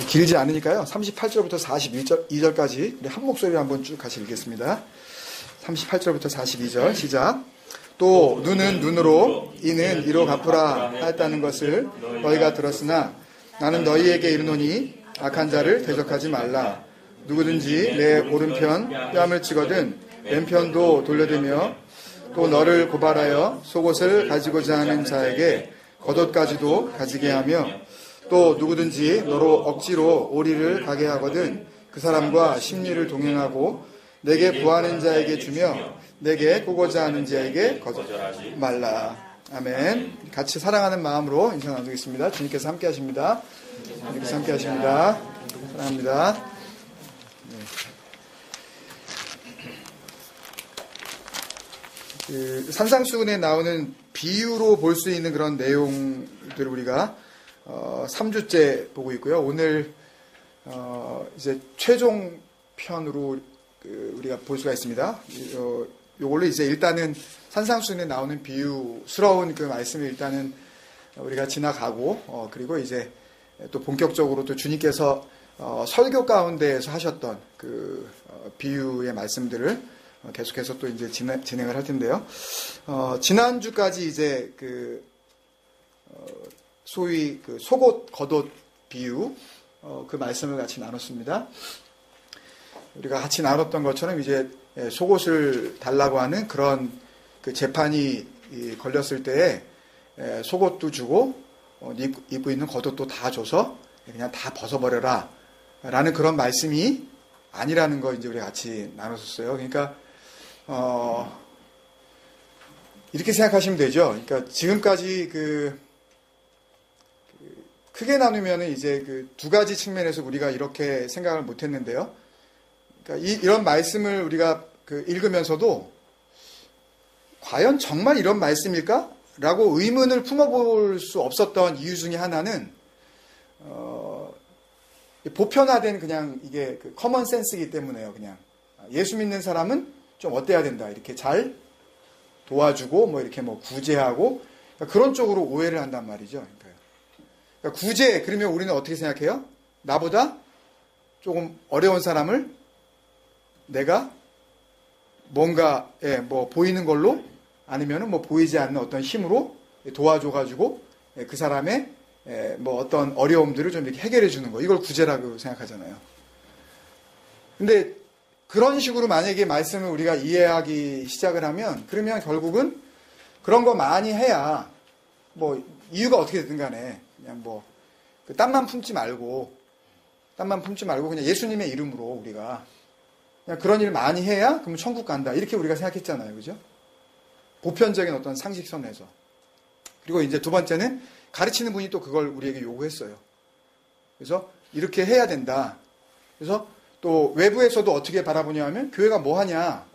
길지 않으니까요. 38절부터 42절까지 우리 한 목소리로 한번 쭉 같이 읽겠습니다. 38절부터 42절 시작. 또 눈은 눈으로 이는 이로 갚으라 하였다는 것을 너희가 들었으나 나는 너희에게 이르노니 악한 자를 대적하지 말라. 누구든지 내 오른편 뺨을 치거든 왼편도 돌려대며 또 너를 고발하여 속옷을 가지고자 하는 자에게 겉옷까지도 가지게 하며 또 누구든지 너로 억지로 오리를 가게 하거든 그 사람과 심리를 동행하고 내게 구하는 자에게 주며 내게 꾸고자 하는 자에게 거절하지 말라. 아멘. 같이 사랑하는 마음으로 인사 나누겠습니다. 주님께서 함께 하십니다. 주님께서 함께 하십니다. 사랑합니다. 산상수훈에 나오는 비유로 볼 수 있는 그런 내용들을 우리가 3주째 보고 있고요. 오늘 이제 최종 편으로 우리가 볼 수가 있습니다. 요걸로 이제 일단은 산상수훈에 나오는 비유스러운 그 말씀을 일단은 우리가 지나가고 그리고 이제 또 본격적으로 또 주님께서 설교 가운데에서 하셨던 그 비유의 말씀들을 계속해서 또 이제 진행을 할 텐데요. 지난주까지 이제 그 소위 그 속옷 겉옷 비유 그 말씀을 같이 나눴습니다. 우리가 같이 나눴던 것처럼 이제 속옷을 달라고 하는 그런 그 재판이 걸렸을 때에 속옷도 주고 입고 있는 겉옷도 다 줘서 그냥 다 벗어버려라 라는 그런 말씀이 아니라는 거 이제 우리가 같이 나눴었어요. 그러니까 이렇게 생각하시면 되죠. 그러니까 지금까지 크게 나누면은 이제 그 두 가지 측면에서 우리가 이렇게 생각을 못 했는데요. 그러니까 이런 말씀을 우리가 읽으면서도 과연 정말 이런 말씀일까? 라고 의문을 품어볼 수 없었던 이유 중에 하나는, 보편화된 그냥 이게 그 커먼 센스이기 때문에요. 그냥 예수 믿는 사람은 좀 어때야 된다. 이렇게 잘 도와주고, 뭐 이렇게 뭐 구제하고, 그런 쪽으로 오해를 한단 말이죠. 그러니까 구제, 그러면 우리는 어떻게 생각해요? 나보다 조금 어려운 사람을 내가 뭔가, 뭐 보이는 걸로 아니면은 뭐 보이지 않는 어떤 힘으로 도와줘가지고 그 사람의 뭐 어떤 어려움들을 좀 이렇게 해결해 주는 거. 이걸 구제라고 생각하잖아요. 근데 그런 식으로 만약에 말씀을 우리가 이해하기 시작을 하면 그러면 결국은 그런 거 많이 해야 뭐 이유가 어떻게 되든 간에 그냥 뭐 땀만 품지 말고 그냥 예수님의 이름으로 우리가 그냥 그런 일 많이 해야 그럼 천국 간다. 이렇게 우리가 생각했잖아요. 그죠? 보편적인 어떤 상식선에서. 그리고 이제 두 번째는 가르치는 분이 또 그걸 우리에게 요구했어요. 그래서 이렇게 해야 된다. 그래서 또 외부에서도 어떻게 바라보냐 하면 교회가 뭐 하냐.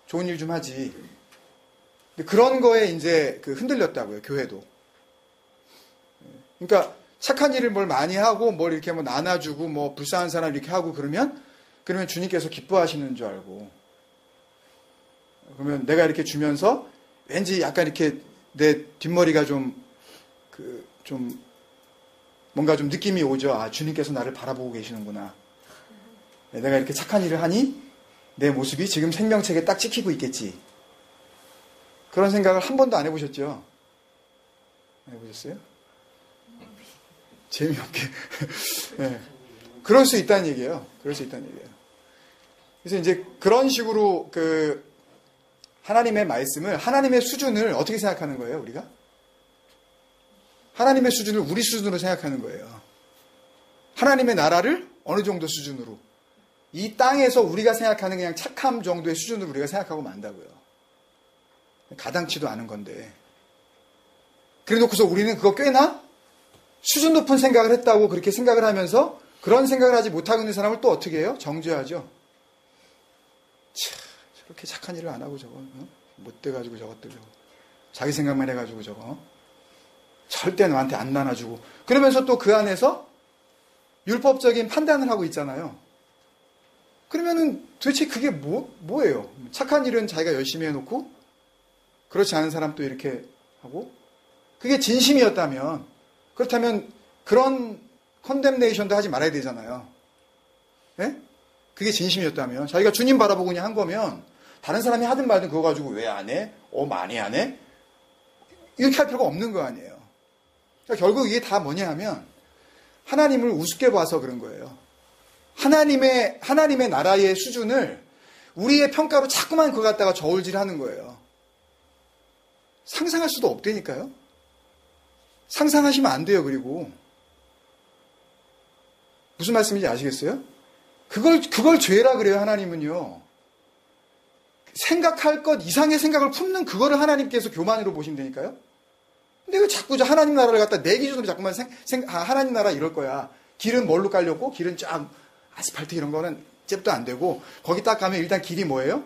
좋은 일 좀 하지. 그런 거에 이제 흔들렸다고요. 교회도. 그러니까 착한 일을 뭘 많이 하고 뭘 이렇게 뭐 나눠주고 뭐 불쌍한 사람 이렇게 하고 그러면 주님께서 기뻐하시는 줄 알고. 그러면 내가 이렇게 주면서 왠지 약간 이렇게 내 뒷머리가 좀 뭔가 좀 느낌이 오죠. 아, 주님께서 나를 바라보고 계시는구나. 내가 이렇게 착한 일을 하니 내 모습이 지금 생명책에 딱 찍히고 있겠지. 그런 생각을 한 번도 안 해보셨죠? 안 해보셨어요? 재미없게. 네. 그럴 수 있다는 얘기예요. 그래서 이제 그런 식으로 하나님의 말씀을, 하나님의 수준을 어떻게 생각하는 거예요, 우리가? 하나님의 수준을 우리 수준으로 생각하는 거예요. 하나님의 나라를 어느 정도 수준으로. 이 땅에서 우리가 생각하는 그냥 착함 정도의 수준으로 우리가 생각하고 만다고요. 가당치도 않은 건데. 그래 놓고서 우리는 그거 꽤나 수준 높은 생각을 했다고 그렇게 생각을 하면서 그런 생각을 하지 못하고 있는 사람을 또 어떻게 해요? 정죄하죠. 저렇게 착한 일을 안 하고 저거 못돼가지고 저것들 저거 자기 생각만 해가지고 저거 절대 너한테 안 나눠주고 그러면서 또 그 안에서 율법적인 판단을 하고 있잖아요. 그러면은 도대체 그게 뭐예요? 착한 일은 자기가 열심히 해놓고 그렇지 않은 사람 또 이렇게 하고 그게 진심이었다면 그렇다면 그런 컨뎀네이션도 하지 말아야 되잖아요. 예? 그게 진심이었다면 자기가 주님 바라보고 그냥 한 거면 다른 사람이 하든 말든 그거 가지고 왜 안 해? 많이 안 해? 이렇게 할 필요가 없는 거 아니에요. 그러니까 결국 이게 다 뭐냐 하면 하나님을 우습게 봐서 그런 거예요. 하나님의 나라의 수준을 우리의 평가로 자꾸만 그거 갖다가 저울질하는 거예요. 상상할 수도 없다니까요. 상상하시면 안 돼요. 그리고 무슨 말씀인지 아시겠어요? 그걸 죄라 그래요. 하나님은요. 생각할 것 이상의 생각을 품는 그거를 하나님께서 교만으로 보신다니까요. 근데 왜 자꾸 하나님 나라를 갖다 내 기준으로 자꾸만 하나님 나라 이럴 거야. 길은 뭘로 깔렸고 길은 쫙 아스팔트 이런 거는 잽도 안 되고 거기 딱 가면 일단 길이 뭐예요?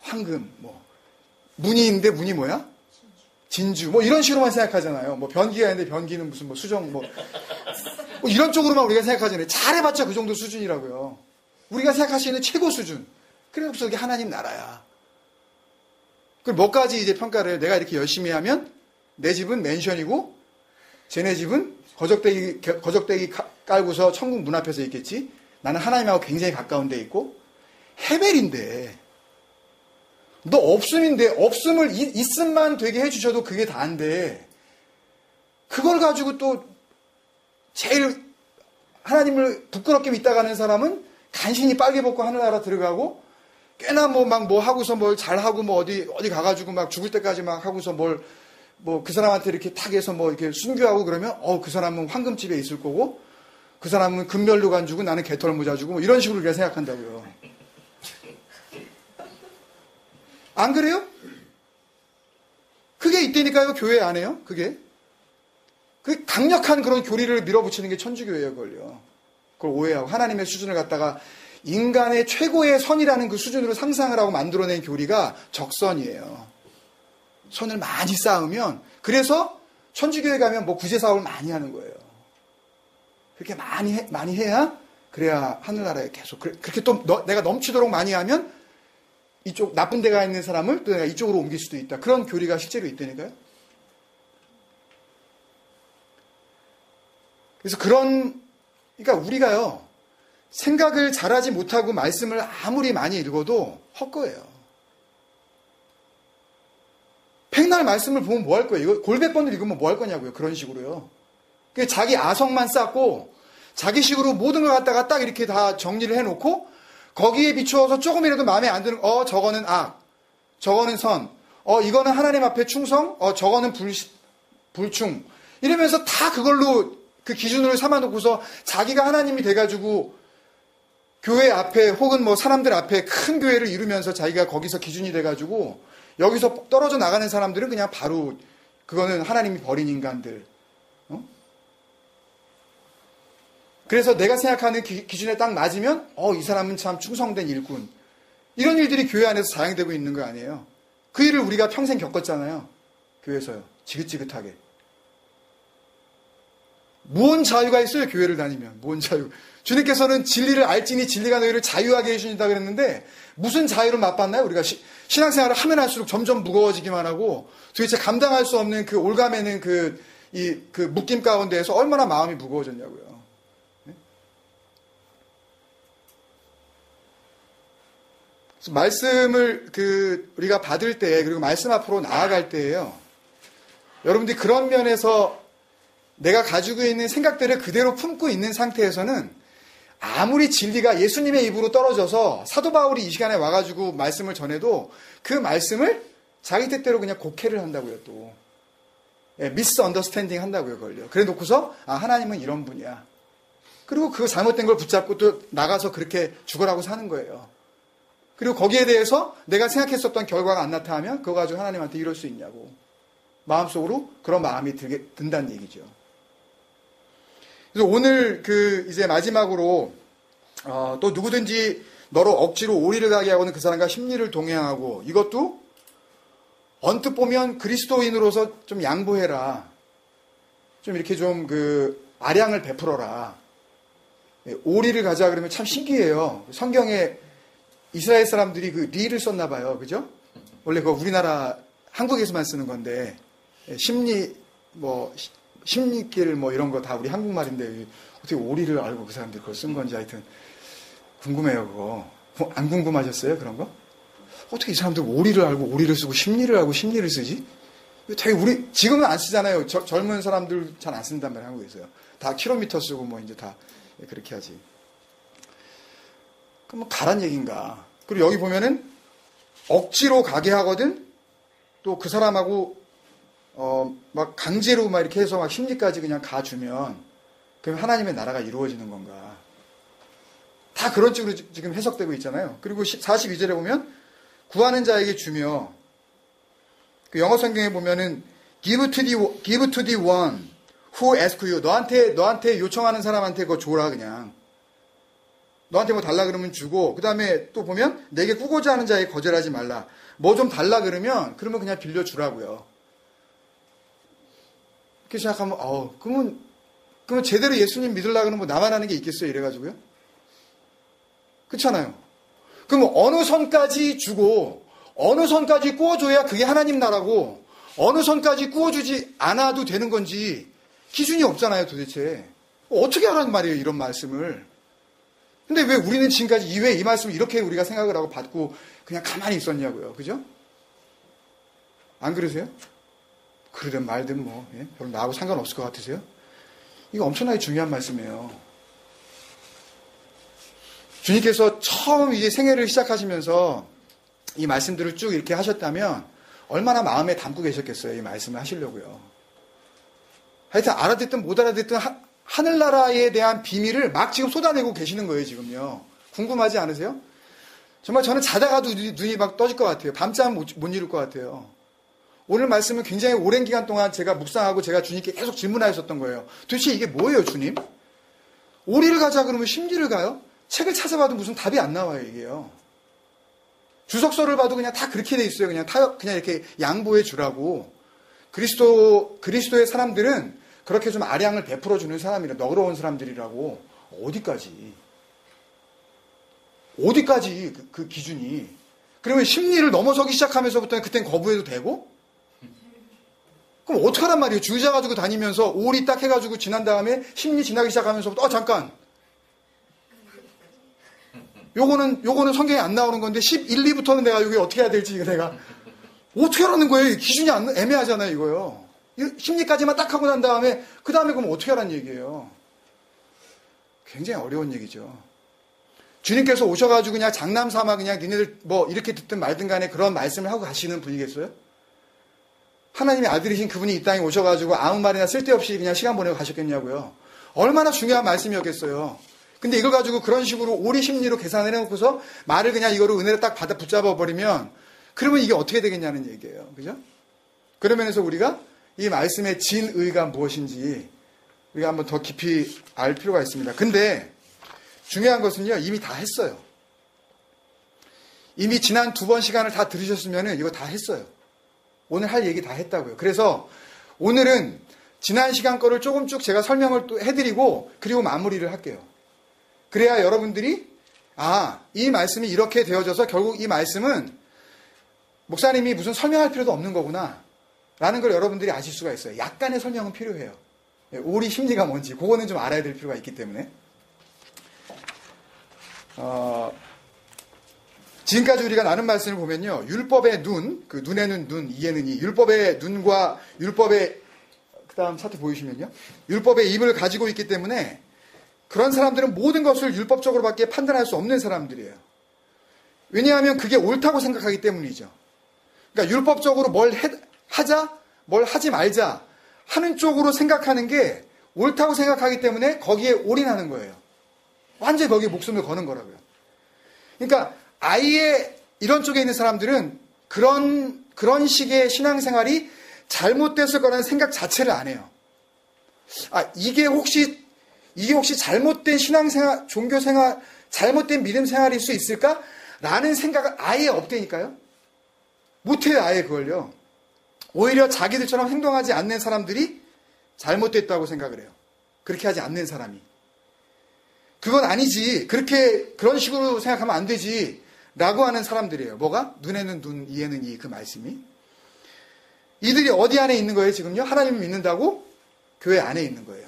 황금 문이 있는데 문이 뭐야? 진주 이런 식으로만 생각하잖아요. 변기가 있는데 변기는 무슨 수정 이런 쪽으로만 우리가 생각하잖아요. 잘해봤자 그 정도 수준이라고요. 우리가 생각할 수 있는 최고 수준. 그래서 이게 하나님 나라야. 그럼 뭐까지 이제 평가를 해요? 내가 이렇게 열심히 하면 내 집은 맨션이고 쟤네 집은 거적대기 깔고서 천국 문 앞에서 있겠지. 나는 하나님하고 굉장히 가까운 데 있고 헤벨인데 너 없음을 있음만 되게 해주셔도 그게 다인데 그걸 가지고 또 제일 하나님을 부끄럽게 믿다가는 사람은 간신히 빨개 벗고 하늘나라 들어가고 꽤나 하고서 뭘 잘하고 어디 가가지고 막 죽을 때까지 막 하고서 그 사람한테 이렇게 탁 해서 이렇게 순교하고 그러면 그 사람은 황금집에 있을 거고 그 사람은 금면류관 주고 나는 개털모자 주고 이런 식으로 우리가 생각한다고요. 안 그래요? 그게 있다니까요. 교회 안에요. 그게 강력한 그런 교리를 밀어붙이는 게 천주교예요. 그걸 오해하고 하나님의 수준을 갖다가 인간의 최고의 선이라는 그 수준으로 상상을 하고 만들어낸 교리가 적선이에요. 선을 많이 쌓으면 그래서 천주교에 가면 구제 사업을 많이 하는 거예요. 그렇게 많이 해야 그래야 하늘나라에 계속 그렇게 또 내가 넘치도록 많이 하면 이쪽 나쁜 데가 있는 사람을 또 내가 이쪽으로 옮길 수도 있다. 그런 교리가 실제로 있다니까요. 그래서 그러니까 우리가요 생각을 잘하지 못하고 말씀을 아무리 많이 읽어도 헛거예요. 백날 말씀을 보면 뭐 할 거예요? 이거 골백 번을 읽으면 뭐 할 거냐고요. 그런 식으로요. 자기 아성만 쌓고 자기식으로 모든 걸 갖다가 딱 이렇게 다 정리를 해놓고 거기에 비추어서 조금이라도 마음에 안 드는 저거는 악, 저거는 선, 이거는 하나님 앞에 충성, 저거는 불충 이러면서 다 그걸로 그 기준으로 삼아놓고서 자기가 하나님이 돼가지고 교회 앞에 혹은 사람들 앞에 큰 교회를 이루면서 자기가 거기서 기준이 돼가지고 여기서 떨어져 나가는 사람들은 그냥 바로 그거는 하나님이 버린 인간들. 그래서 내가 생각하는 기준에 딱 맞으면 이 사람은 참 충성된 일꾼. 이런 일들이 교회 안에서 자행되고 있는 거 아니에요. 그 일을 우리가 평생 겪었잖아요. 교회에서요. 지긋지긋하게. 무언 자유가 있어요. 교회를 다니면. 무언 자유. 주님께서는 진리를 알지니 진리가 너희를 자유하게 해주신다 그랬는데 무슨 자유를 맛봤나요? 우리가 신앙생활을 하면 할수록 점점 무거워지기만 하고 도대체 감당할 수 없는 그 올가매는 그 묶임 가운데에서 얼마나 마음이 무거워졌냐고요. 그래서 말씀을 우리가 받을 때 그리고 말씀 앞으로 나아갈 때예요. 여러분들이 그런 면에서 내가 가지고 있는 생각들을 그대로 품고 있는 상태에서는 아무리 진리가 예수님의 입으로 떨어져서 사도 바울이 이 시간에 와가지고 말씀을 전해도 그 말씀을 자기 뜻대로 그냥 곡해를 한다고요. 또 미스 언더스탠딩 한다고요. 그걸요. 그래 놓고서 하나님은 이런 분이야. 그리고 그 잘못된 걸 붙잡고 또 나가서 그렇게 죽으라고 사는 거예요. 그리고 거기에 대해서 내가 생각했었던 결과가 안 나타나면 그거 가지고 하나님한테 이럴 수 있냐고 마음속으로 그런 마음이 든다는 얘기죠. 그래서 오늘 이제 마지막으로 또 누구든지 너로 억지로 오리를 가게 하고는 그 사람과 심리를 동행하고 이것도 언뜻 보면 그리스도인으로서 좀 양보해라. 좀 이렇게 좀 아량을 베풀어라. 오리를 가자 그러면 참 신기해요. 성경에 이스라엘 사람들이 리를 썼나 봐요. 그죠? 원래 우리나라 한국에서만 쓰는 건데 심리 심리길 뭐 이런 거 다 우리 한국말인데 어떻게 오리를 알고 그 사람들이 그걸 쓴 건지 하여튼 궁금해요, 그거. 안 궁금하셨어요, 그런 거? 어떻게 이 사람들 오리를 알고 오리를 쓰고 심리를 알고 심리를 쓰지? 되게 우리 지금은 안 쓰잖아요. 젊은 사람들 잘 안 쓴단 말이에요, 한국에서요. 다 킬로미터 쓰고 뭐 이제 다 그렇게 하지. 그럼 뭐 가란 얘기인가? 그리고 여기 보면은 억지로 가게 하거든. 또 그 사람하고 막 강제로 막 이렇게 해서 막 심리까지 그냥 가주면 그럼 하나님의 나라가 이루어지는 건가? 다 그런 식으로 지금 해석되고 있잖아요. 그리고 42절에 보면 구하는 자에게 주며 그 영어 성경에 보면은 give to the one who asks you. 너한테 요청하는 사람한테 그거 줘라 그냥. 너한테 뭐 달라 그러면 주고 그 다음에 또 보면 내게 꾸고자 하는 자에게 거절하지 말라. 뭐 좀 달라 그러면 그냥 빌려주라고요. 이렇게 생각하면 그러면 제대로 예수님 믿으려고 그러면 뭐 나만 하는 게 있겠어요? 이래가지고요. 그렇잖아요. 그럼 어느 선까지 주고 어느 선까지 꾸어줘야 그게 하나님 나라고 어느 선까지 꾸어주지 않아도 되는 건지 기준이 없잖아요, 도대체. 어떻게 하라는 말이에요, 이런 말씀을. 근데 왜 우리는 지금까지 왜 이 말씀을 이렇게 우리가 생각을 하고 받고 그냥 가만히 있었냐고요. 그죠? 안 그러세요? 그러든 말든 뭐, 별로 나하고 상관없을 것 같으세요? 이거 엄청나게 중요한 말씀이에요. 주님께서 처음 이제 생애를 시작하시면서 이 말씀들을 쭉 이렇게 하셨다면 얼마나 마음에 담고 계셨겠어요, 이 말씀을 하시려고요. 하여튼 알아듣든 못 알아듣든 하늘나라에 대한 비밀을 막 지금 쏟아내고 계시는 거예요, 지금요. 궁금하지 않으세요? 정말 저는 자다가도 눈이 막 떠질 것 같아요. 밤잠 못 이룰 것 같아요. 오늘 말씀은 굉장히 오랜 기간 동안 제가 묵상하고 제가 주님께 계속 질문하였었던 거예요. 도대체 이게 뭐예요, 주님? 오리를 가자 그러면 심리를 가요? 책을 찾아봐도 무슨 답이 안 나와요, 이게요. 주석서를 봐도 그냥 다 그렇게 돼 있어요. 그냥 이렇게 양보해 주라고. 그리스도의 사람들은 그렇게 좀 아량을 베풀어 주는 사람이라, 너그러운 사람들이라고. 어디까지 그 기준이. 그러면 심리를 넘어서기 시작하면서부터는 그땐 거부해도 되고? 그럼 어떡하란 말이에요? 주의자 가지고 다니면서 오리 딱 해가지고 지난 다음에 심리 지나기 시작하면서부터 잠깐. 요거는 성경에 안 나오는 건데 11, 2부터는 내가 여기 어떻게 해야 될지 내가 어떻게 하라는 거예요? 기준이 애매하잖아요, 이거요. 심리까지만 딱 하고 난 다음에 그 다음에 그럼 어떻게 하라는 얘기예요? 굉장히 어려운 얘기죠. 주님께서 오셔가지고 그냥 장남삼아 그냥 니네들 뭐 이렇게 듣든 말든 간에 그런 말씀을 하고 가시는 분이겠어요? 하나님의 아들이신 그분이 이 땅에 오셔가지고 아무 말이나 쓸데없이 그냥 시간 보내고 가셨겠냐고요. 얼마나 중요한 말씀이었겠어요. 근데 이걸 가지고 그런 식으로 오리 심리로 계산해놓고서 말을 그냥 이거로 은혜를 딱 받아 붙잡아 버리면 그러면 이게 어떻게 되겠냐는 얘기예요. 그죠? 그런 면에서 우리가 이 말씀의 진의가 무엇인지 우리가 한번 더 깊이 알 필요가 있습니다. 근데 중요한 것은요, 이미 다 했어요. 이미 지난 2번 시간을 다 들으셨으면 이거 다 했어요. 오늘 할 얘기 다 했다고요. 그래서 오늘은 지난 시간 거를 조금 쭉 제가 설명을 또 해드리고 그리고 마무리를 할게요. 그래야 여러분들이 이 말씀이 이렇게 되어져서 결국 이 말씀은 목사님이 무슨 설명할 필요도 없는 거구나 라는 걸 여러분들이 아실 수가 있어요. 약간의 설명은 필요해요. 오리 심리가 뭔지 그거는 좀 알아야 될 필요가 있기 때문에 지금까지 우리가 나눈 말씀을 보면요, 율법의 눈, 그 눈에는 눈, 이에는 이, 율법의 눈과 율법의 그 다음 차트 보이시면요, 율법의 입을 가지고 있기 때문에 그런 사람들은 모든 것을 율법적으로밖에 판단할 수 없는 사람들이에요. 왜냐하면 그게 옳다고 생각하기 때문이죠. 그러니까 율법적으로 뭘 하자, 뭘 하지 말자 하는 쪽으로 생각하는 게 옳다고 생각하기 때문에 거기에 올인하는 거예요. 완전히 거기에 목숨을 거는 거라고요. 그러니까 아예 이런 쪽에 있는 사람들은 그런 식의 신앙생활이 잘못됐을 거라는 생각 자체를 안 해요. 이게 혹시 잘못된 신앙생활, 종교생활, 잘못된 믿음 생활일 수 있을까? 라는 생각은 아예 없다니까요. 못해요, 아예 그걸요. 오히려 자기들처럼 행동하지 않는 사람들이 잘못됐다고 생각을 해요. 그렇게 하지 않는 사람이. 그건 아니지. 그런 식으로 생각하면 안 되지. 라고 하는 사람들이에요. 뭐가? 눈에는 눈, 이에는 이, 그 말씀이. 이들이 어디 안에 있는 거예요, 지금요? 하나님을 믿는다고? 교회 안에 있는 거예요.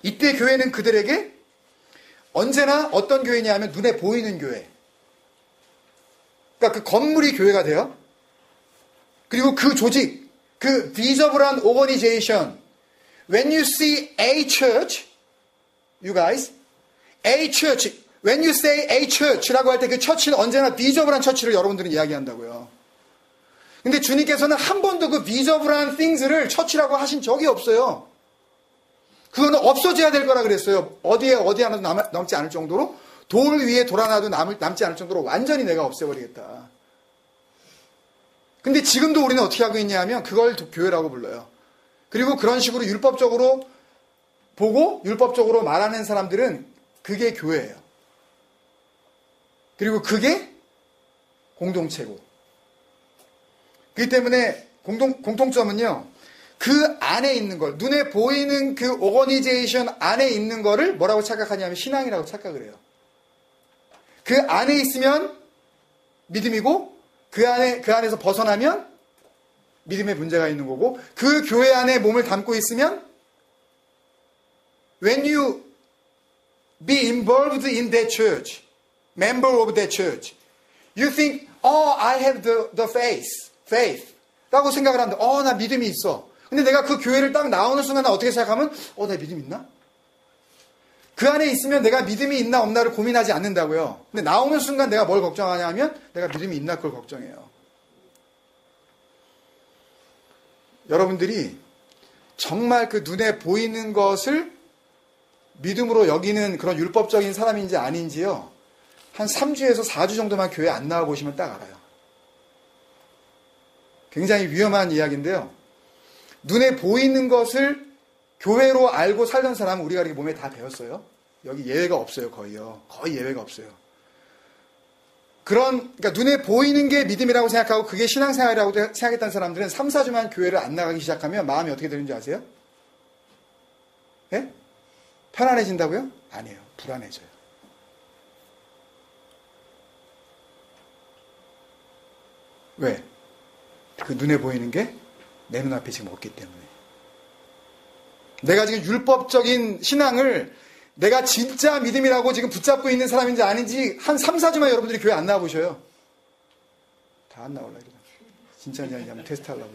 이때 교회는 그들에게 언제나 어떤 교회냐면 눈에 보이는 교회. 그러니까 그 건물이 교회가 돼요. 그리고 그 조직, 그 비저블한 오거니제이션. When you see a church, you guys, a church, when you say a church라고 할 때 그 처치는 언제나 비저블한 처치를 여러분들은 이야기한다고요. 근데 주님께서는 한 번도 그 비저블한 things를 처치라고 하신 적이 없어요. 그거는 없어져야 될 거라 그랬어요. 어디 하나도 남지 않을 정도로, 돌 위에 돌아놔도 남지 않을 정도로 완전히 내가 없애버리겠다. 근데 지금도 우리는 어떻게 하고 있냐 하면 그걸 교회라고 불러요. 그리고 그런 식으로 율법적으로 보고 율법적으로 말하는 사람들은 그게 교회예요. 그리고 그게 공동체고. 그렇기 때문에 공통점은요. 그 안에 있는 걸, 눈에 보이는 그 오거니제이션 안에 있는 거를 뭐라고 착각하냐면 신앙이라고 착각을 해요. 그 안에 있으면 믿음이고 그 안에서 벗어나면 믿음에 문제가 있는 거고, 그 교회 안에 몸을 담고 있으면 when you be involved in that church, member of that church, you think, I have the faith 라고 생각을 하는데, 나 믿음이 있어. 근데 내가 그 교회를 딱 나오는 순간 어떻게 생각하면, 나 믿음 있나? 그 안에 있으면 내가 믿음이 있나 없나를 고민하지 않는다고요. 근데 나오는 순간 내가 뭘 걱정하냐 하면 내가 믿음이 있나 그걸 걱정해요. 여러분들이 정말 그 눈에 보이는 것을 믿음으로 여기는 그런 율법적인 사람인지 아닌지요. 한 3주에서 4주 정도만 교회 안 나와 보시면 딱 알아요. 굉장히 위험한 이야기인데요. 눈에 보이는 것을 교회로 알고 살던 사람은 우리가 이렇게 몸에 다 배웠어요. 여기 예외가 없어요, 거의요. 거의 예외가 없어요. 그러니까 눈에 보이는 게 믿음이라고 생각하고 그게 신앙생활이라고 생각했던 사람들은 3, 4주만 교회를 안 나가기 시작하면 마음이 어떻게 되는지 아세요? 예? 편안해진다고요? 아니에요. 불안해져요. 왜? 그 눈에 보이는 게 내 눈앞에 지금 없기 때문에. 내가 지금 율법적인 신앙을 내가 진짜 믿음이라고 지금 붙잡고 있는 사람인지 아닌지 한 3, 4주만 여러분들이 교회 안 나와보셔요. 다 안 나올라 이러다. 진짜인지 아닌지 한번 테스트 하려고.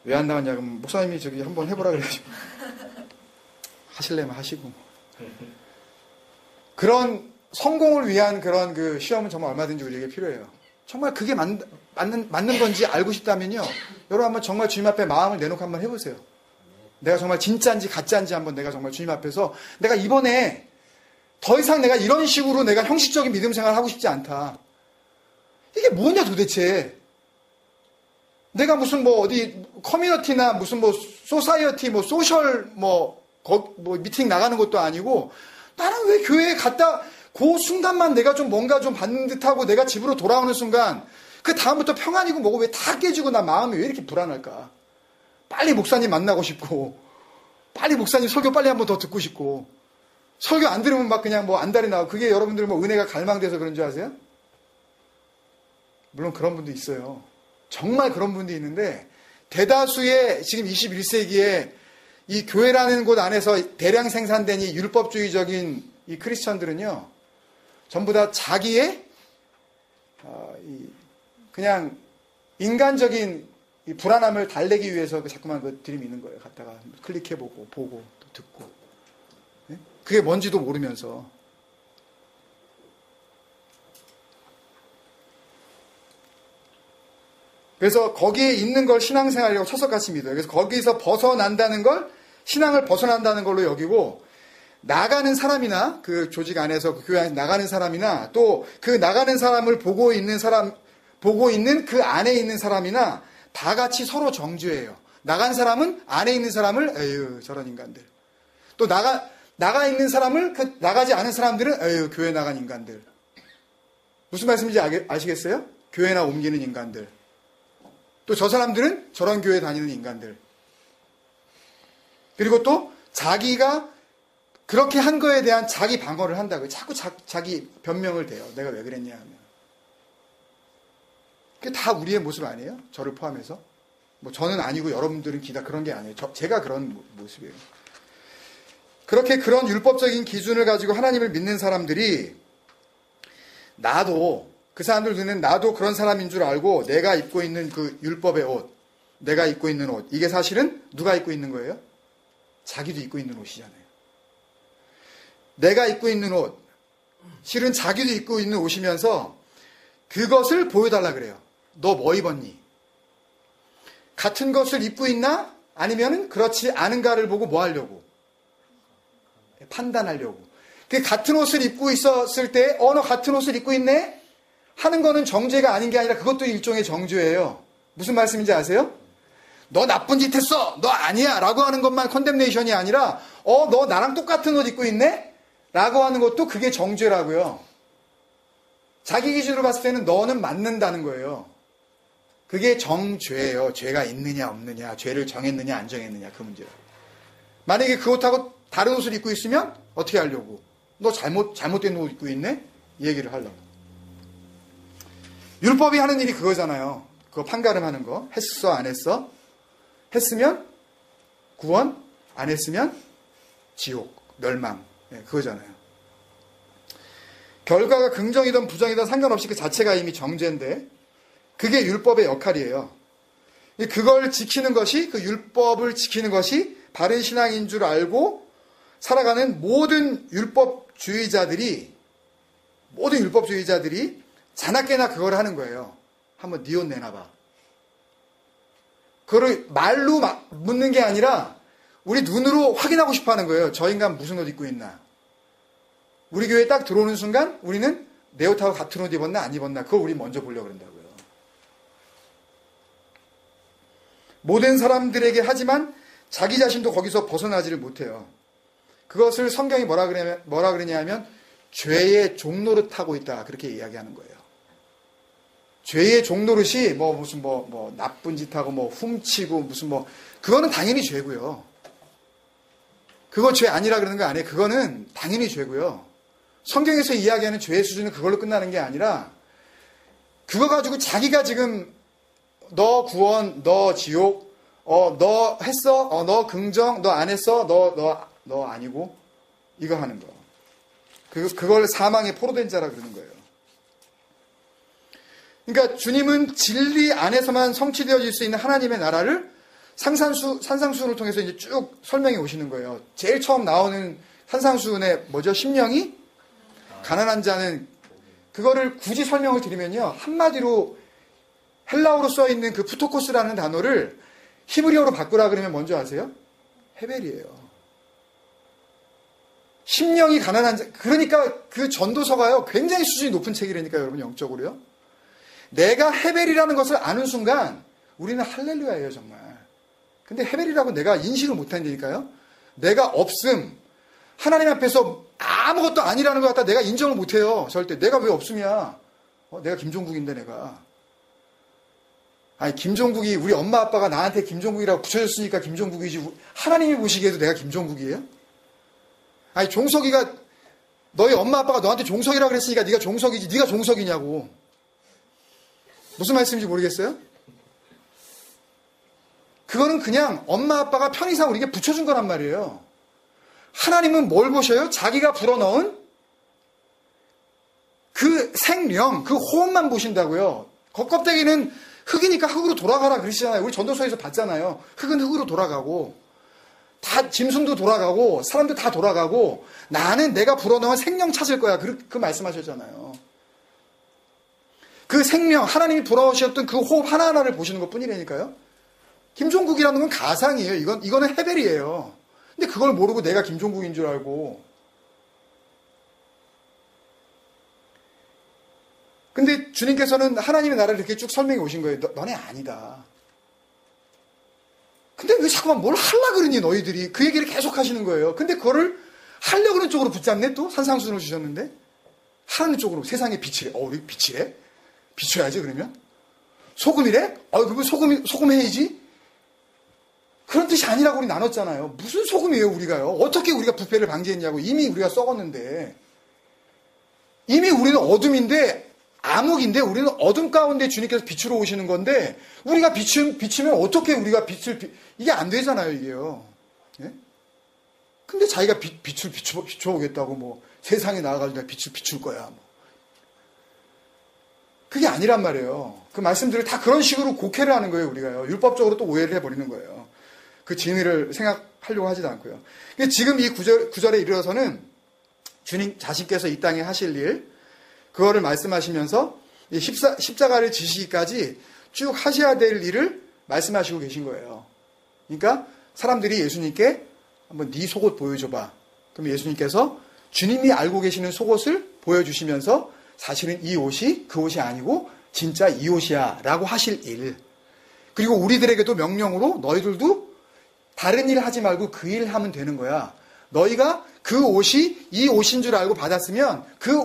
왜 안 나왔냐 그러면 목사님이 저기 한번 해보라 그래가지고 하실래면 하시고. 그런 성공을 위한 그런 그 시험은 정말 얼마든지 우리에게 필요해요. 정말 그게 맞는 건지 알고 싶다면요. 여러분 한번 정말 주님 앞에 마음을 내놓고 한번 해보세요. 내가 정말 진짜인지 가짜인지 한번 내가 정말 주님 앞에서 내가 이번에 더 이상 내가 이런 식으로 내가 형식적인 믿음 생활을 하고 싶지 않다. 이게 뭐냐 도대체. 내가 무슨 뭐 어디 커뮤니티나 무슨 뭐 소사이어티 뭐 소셜 뭐 미팅 나가는 것도 아니고 나는 왜 교회에 갔다 그 순간만 내가 좀 뭔가 좀 받는 듯하고 내가 집으로 돌아오는 순간 그 다음부터 평안이고 뭐고 왜 다 깨지고 나 마음이 왜 이렇게 불안할까. 빨리 목사님 만나고 싶고 빨리 목사님 설교 빨리 한번 더 듣고 싶고 설교 안 들으면 막 그냥 뭐 안달이 나고 그게 여러분들 뭐 은혜가 갈망돼서 그런 줄 아세요? 물론 그런 분도 있어요. 정말 그런 분도 있는데 대다수의 지금 21세기에 이 교회라는 곳 안에서 대량 생산된 이 율법주의적인 이 크리스천들은요 전부 다 자기의 그냥 인간적인 이 불안함을 달래기 위해서 자꾸만 그 들이미는 거예요. 갔다가 클릭해보고 보고 또 듣고 네? 그게 뭔지도 모르면서 그래서 거기에 있는 걸 신앙생활이라고 척석같이 믿어요. 그래서 거기서 벗어난다는 걸 신앙을 벗어난다는 걸로 여기고 나가는 사람이나 그 조직 안에서 그 교회 안에서 나가는 사람이나 또 그 나가는 사람을 보고 있는 그 안에 있는 사람이나 다 같이 서로 정죄해요. 나간 사람은 안에 있는 사람을 에휴 저런 인간들. 또 나가 있는 사람을 그 나가지 않은 사람들은 에휴 교회 나간 인간들. 무슨 말씀인지 아시겠어요? 교회나 옮기는 인간들. 또 저 사람들은 저런 교회 다니는 인간들. 그리고 또 자기가 그렇게 한 거에 대한 자기 방어를 한다고요. 자꾸 자기 변명을 대요. 내가 왜 그랬냐 하면. 그게 다 우리의 모습 아니에요? 저를 포함해서. 뭐 저는 아니고 여러분들은 기다 그런 게 아니에요. 제가 그런 모습이에요. 그렇게 그런 율법적인 기준을 가지고 하나님을 믿는 사람들이 나도 그 사람들 눈엔 나도 그런 사람인 줄 알고 내가 입고 있는 그 율법의 옷, 내가 입고 있는 옷, 이게 사실은 누가 입고 있는 거예요? 자기도 입고 있는 옷이잖아요. 내가 입고 있는 옷, 실은 자기도 입고 있는 옷이면서 그것을 보여달라 그래요. 너 뭐 입었니? 같은 것을 입고 있나? 아니면 그렇지 않은가를 보고 뭐 하려고? 판단하려고. 그 같은 옷을 입고 있었을 때, 너 같은 옷을 입고 있네? 하는 거는 정죄가 아닌 게 아니라 그것도 일종의 정죄예요. 무슨 말씀인지 아세요? 너 나쁜 짓 했어! 너 아니야! 라고 하는 것만 컨뎀네이션이 아니라, 너 나랑 똑같은 옷 입고 있네? 라고 하는 것도 그게 정죄라고요. 자기 기준으로 봤을 때는 너는 맞는다는 거예요. 그게 정죄예요. 죄가 있느냐 없느냐, 죄를 정했느냐 안 정했느냐, 그 문제예요. 만약에 그 옷하고 다른 옷을 입고 있으면 어떻게 하려고? 너 잘못된 옷 입고 있네? 이 얘기를 하려고. 율법이 하는 일이 그거잖아요. 그거 판가름하는 거. 했어 안 했어? 했으면 구원, 안 했으면 지옥, 멸망. 네, 그거잖아요. 결과가 긍정이든 부정이든 상관없이 그 자체가 이미 정죄인데 그게 율법의 역할이에요. 그걸 지키는 것이, 그 율법을 지키는 것이 바른 신앙인 줄 알고 살아가는 모든 율법주의자들이 자나깨나 그걸 하는 거예요. 한번 네 옷 내놔봐. 그거를 말로 묻는 게 아니라 우리 눈으로 확인하고 싶어 하는 거예요. 저 인간 무슨 옷 입고 있나. 우리 교회에 딱 들어오는 순간 우리는 내 옷하고 같은 옷 입었나 안 입었나 그걸 우리 먼저 보려고 그런다고요. 모든 사람들에게 하지만 자기 자신도 거기서 벗어나지를 못해요. 그것을 성경이 뭐라 그러냐 하면 죄의 종노릇하고 있다 그렇게 이야기하는 거예요. 죄의 종노릇이 무슨 나쁜 짓하고 훔치고 무슨 그거는 당연히 죄고요. 그거 죄 아니라 그러는 거 아니에요. 그거는 당연히 죄고요. 성경에서 이야기하는 죄의 수준은 그걸로 끝나는 게 아니라 그거 가지고 자기가 지금 너 구원, 너 지옥, 너 했어, 너 긍정, 너 안 했어, 너 아니고 이거 하는 거. 그걸 사망의 포로된 자라 그러는 거예요. 그러니까 주님은 진리 안에서만 성취되어질 수 있는 하나님의 나라를 산상수훈을 통해서 이제 쭉 설명해 오시는 거예요. 제일 처음 나오는 산상수훈의 심령이 가난한 자는 그거를 굳이 설명을 드리면요. 한마디로 헬라어로 써 있는 그 푸토코스라는 단어를 히브리어로 바꾸라 그러면 뭔지 아세요? 헤벨이에요. 심령이 가난한 자. 그러니까 그 전도서가요. 굉장히 수준이 높은 책이라니까요. 여러분 영적으로요. 내가 헤벨이라는 것을 아는 순간 우리는 할렐루야예요. 정말. 근데 헤벨이라고 내가 인식을 못한다니까요. 내가 없음. 하나님 앞에서 아무것도 아니라는 것 같다 내가 인정을 못해요. 절대. 내가 왜 없음이야. 내가 김종국인데 내가. 아니 김종국이 우리 엄마 아빠가 나한테 김종국이라고 붙여줬으니까 김종국이지. 하나님이 보시기에도 내가 김종국이에요? 아니 종석이가 너희 엄마 아빠가 너한테 종석이라고 그랬으니까 네가 종석이지. 네가 종석이냐고. 무슨 말씀인지 모르겠어요? 그거는 그냥 엄마 아빠가 편의상 우리에게 붙여준 거란 말이에요. 하나님은 뭘 보셔요? 자기가 불어넣은 그 생명, 그 호흡만 보신다고요. 겉껍데기는 흙이니까 흙으로 돌아가라 그러시잖아요. 우리 전도서에서 봤잖아요. 흙은 흙으로 돌아가고 다 짐승도 돌아가고 사람도 다 돌아가고 나는 내가 불어넣은 생명 찾을 거야. 그 말씀하셨잖아요. 그 생명, 하나님이 불어오셨던 그 호흡 하나하나를 보시는 것 뿐이라니까요. 김종국이라는 건 가상이에요. 이거는 헤벨이에요. 근데 그걸 모르고 내가 김종국인 줄 알고. 근데 주님께서는 하나님의 나라를 이렇게 쭉 설명해 오신 거예요. 너네 아니다. 근데 왜 자꾸만 뭘 하려고 그러니 너희들이. 그 얘기를 계속 하시는 거예요. 근데 그거를 하려고 하는 쪽으로 붙잡네 또? 산상수훈을 주셨는데. 하는 쪽으로 세상에 빛이래. 우리 빛이래? 비춰야지 그러면? 소금이래? 그러면 소금 해야지? 그런 뜻이 아니라고 우리 나눴잖아요. 무슨 소금이에요 우리가요? 어떻게 우리가 부패를 방지했냐고. 이미 우리가 썩었는데. 이미 우리는 어둠인데 암흑인데 우리는 어둠 가운데 주님께서 빛으로 오시는 건데 우리가 비추면 어떻게 우리가 이게 안 되잖아요, 이게요. 예? 근데 자기가 빛을 비춰오겠다고 뭐 세상에 나와가지고 내가 빛을 비출 거야. 뭐. 그게 아니란 말이에요. 그 말씀들을 다 그런 식으로 곡해를 하는 거예요, 우리가요. 율법적으로 또 오해를 해버리는 거예요. 그 진리를 생각하려고 하지도 않고요. 근데 지금 이 구절에 이르러서는 주님 자신께서 이 땅에 하실 일, 그거를 말씀하시면서 십자가를 지시기까지 쭉 하셔야 될 일을 말씀하시고 계신 거예요. 그러니까 사람들이 예수님께 한번 네 속옷 보여줘봐. 그럼 예수님께서 주님이 알고 계시는 속옷을 보여주시면서 사실은 이 옷이 그 옷이 아니고 진짜 이 옷이야 라고 하실 일. 그리고 우리들에게도 명령으로 너희들도 다른 일 하지 말고 그 일 하면 되는 거야. 너희가 그 옷이 이 옷인 줄 알고 받았으면 그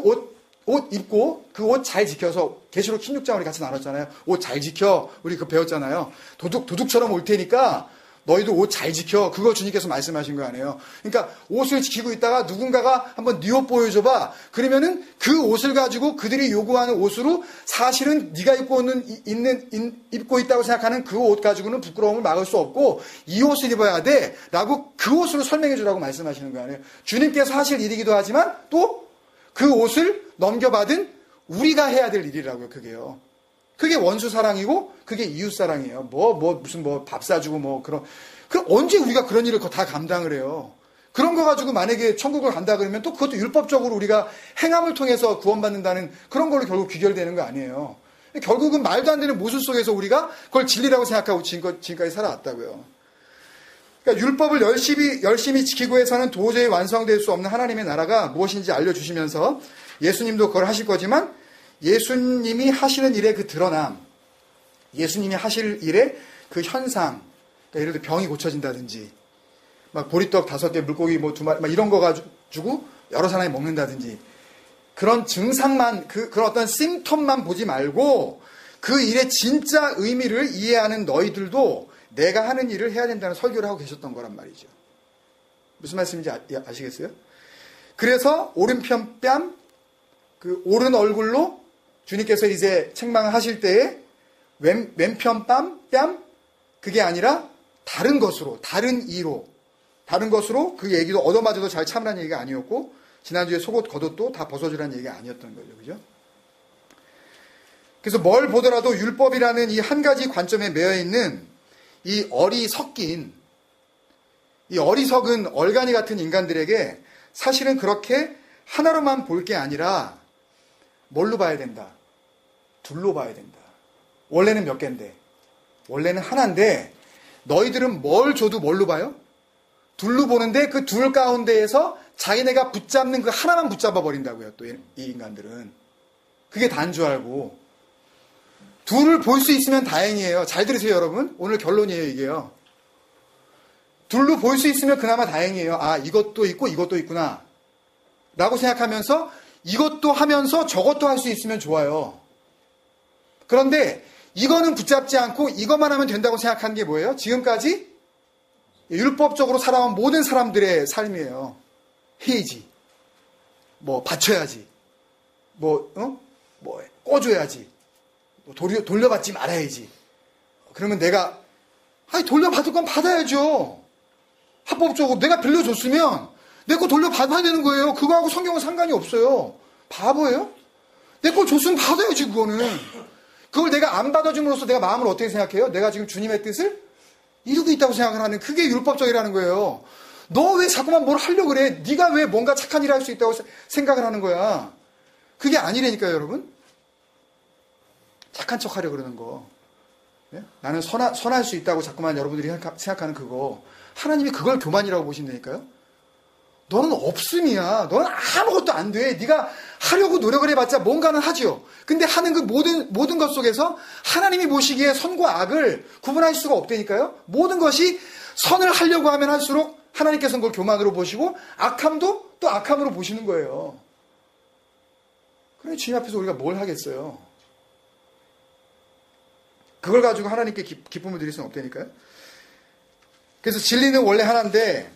옷 입고 그 옷 잘 지켜서 계시록 16장 우리 같이 나눴잖아요. 옷 잘 지켜. 우리 그거 배웠잖아요. 도둑처럼 올 테니까 너희도 옷 잘 지켜. 그거 주님께서 말씀하신 거 아니에요. 그러니까 옷을 지키고 있다가 누군가가 한번 네 옷 보여줘봐. 그러면은 그 옷을 가지고 그들이 요구하는 옷으로 사실은 네가 입고 있다고 생각하는 그 옷 가지고는 부끄러움을 막을 수 없고 이 옷을 입어야 돼. 라고 그 옷으로 설명해 주라고 말씀하시는 거 아니에요. 주님께서 하실 일이기도 하지만 또 그 옷을 넘겨받은 우리가 해야 될 일이라고요, 그게요. 그게 원수 사랑이고, 그게 이웃 사랑이에요. 무슨 밥 사주고 언제 우리가 그런 일을 다 감당을 해요? 그런 거 가지고 만약에 천국을 간다 그러면 또 그것도 율법적으로 우리가 행함을 통해서 구원받는다는 그런 걸로 결국 귀결되는 거 아니에요. 결국은 말도 안 되는 모순 속에서 우리가 그걸 진리라고 생각하고 지금까지 살아왔다고요. 그러니까 율법을 열심히 지키고 해서는 도저히 완성될 수 없는 하나님의 나라가 무엇인지 알려주시면서 예수님도 그걸 하실 거지만 예수님이 하시는 일의 그 드러남, 예수님이 하실 일의 그 현상, 그러니까 예를 들어 병이 고쳐진다든지, 막 보리떡 5개, 물고기 2마리, 막 이런 거 가지고 여러 사람이 먹는다든지, 그런 증상만, 그런 어떤 심텀만 보지 말고 그 일의 진짜 의미를 이해하는 너희들도 내가 하는 일을 해야 된다는 설교를 하고 계셨던 거란 말이죠. 무슨 말씀인지 아시겠어요? 그래서 오른편 뺨, 그 오른 얼굴로 주님께서 이제 책망을 하실 때에 왼편 뺨, 그게 아니라 다른 것으로, 다른 이로, 다른 것으로 그 얘기도 얻어맞아도 잘 참으라는 얘기가 아니었고, 지난주에 속옷 겉옷도 다 벗어주라는 얘기가 아니었던 거죠. 그죠? 그래서 뭘 보더라도 율법이라는 이 한 가지 관점에 매여 있는 이 어리석은 얼간이 같은 인간들에게 사실은 그렇게 하나로만 볼 게 아니라 뭘로 봐야 된다? 둘로 봐야 된다. 원래는 몇 개인데? 원래는 하나인데 너희들은 뭘 줘도 뭘로 봐요? 둘로 보는데 그 둘 가운데에서 자기네가 붙잡는 그 하나만 붙잡아 버린다고요. 또 이 인간들은. 그게 다인 줄 알고. 둘을 볼 수 있으면 다행이에요. 잘 들으세요, 여러분. 오늘 결론이에요, 이게요. 둘로 볼 수 있으면 그나마 다행이에요. 아, 이것도 있고 이것도 있구나. 라고 생각하면서 이것도 하면서 저것도 할 수 있으면 좋아요. 그런데 이거는 붙잡지 않고 이것만 하면 된다고 생각한 게 뭐예요? 지금까지 율법적으로 살아온 모든 사람들의 삶이에요. 해야지. 바쳐야지. 꿔줘야지. 돌려받지 말아야지. 그러면 내가, 돌려받을 건 받아야죠. 합법적으로. 내가 빌려줬으면 내 거 돌려받아야 되는 거예요. 그거하고 성경은 상관이 없어요. 바보예요? 내 거 줬으면 받아야지, 그거는. 그걸 내가 안 받아줌으로써 내가 마음을 어떻게 생각해요? 내가 지금 주님의 뜻을 이루고 있다고 생각을 하는, 그게 율법적이라는 거예요. 너 왜 자꾸만 뭘 하려고 그래? 네가 왜 뭔가 착한 일을 할 수 있다고 생각을 하는 거야? 그게 아니라니까요, 여러분. 착한 척 하려고 그러는 거. 네? 나는 선할 수 있다고 자꾸만 여러분들이 생각하는 그거. 하나님이 그걸 교만이라고 보신다니까요. 너는 없음이야. 너는 아무것도 안 돼. 네가 하려고 노력을 해봤자 뭔가는 하지요. 근데 하는 그 모든 것 속에서 하나님이 보시기에 선과 악을 구분할 수가 없다니까요. 모든 것이 선을 하려고 하면 할수록 하나님께서는 그걸 교만으로 보시고 악함도 또 악함으로 보시는 거예요. 그래 주님 앞에서 우리가 뭘 하겠어요. 그걸 가지고 하나님께 기쁨을 드릴 수는 없다니까요. 그래서 진리는 원래 하나인데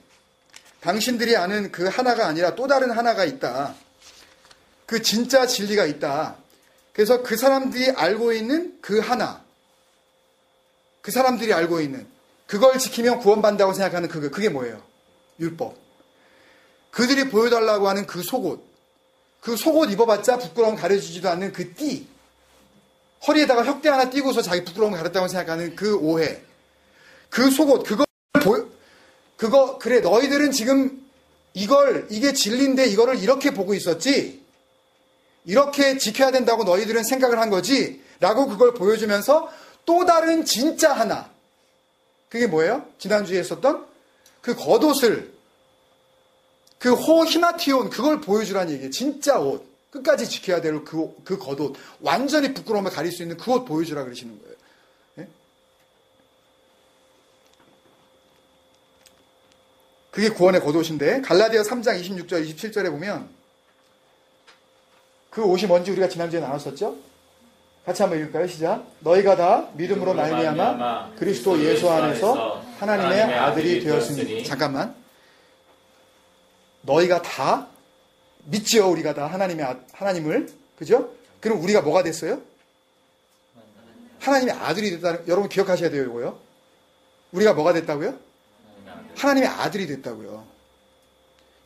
당신들이 아는 그 하나가 아니라 또 다른 하나가 있다. 그 진짜 진리가 있다. 그래서 그 사람들이 알고 있는 그 하나, 그 사람들이 알고 있는 그걸 지키면 구원받는다고 생각하는 그게 뭐예요? 율법. 그들이 보여달라고 하는 그 속옷 입어봤자 부끄러움 가려지지도 않는 그 띠, 허리에다가 혁대 하나 띄고서 자기 부끄러움을 가렸다고 생각하는 그 오해, 그 속옷, 그래, 너희들은 지금 이게 진리인데 이거를 이렇게 보고 있었지? 이렇게 지켜야 된다고 너희들은 생각을 한 거지? 라고 그걸 보여주면서 또 다른 진짜 하나, 그게 뭐예요? 지난주에 했었던 그 겉옷을, 그 호히마티온, 그걸 보여주라는 얘기예요. 진짜 옷. 끝까지 지켜야 될 그 겉옷. 완전히 부끄러움을 가릴 수 있는 그 옷 보여주라 그러시는 거예요. 네? 그게 구원의 겉옷인데, 갈라디아 3장 26절, 27절에 보면, 그 옷이 뭔지 우리가 지난주에 나눴었죠? 같이 한번 읽을까요? 시작. 너희가 다 믿음으로 말미암아 그리스도 예수 안에서 하나님의 아들이 되었으니. 잠깐만. 너희가 다 믿지요, 우리가 다 하나님을. 그죠? 그럼 우리가 뭐가 됐어요? 하나님의 아들이 됐다는, 여러분 기억하셔야 돼요, 이거요. 우리가 뭐가 됐다고요? 하나님의 아들이 됐다고요.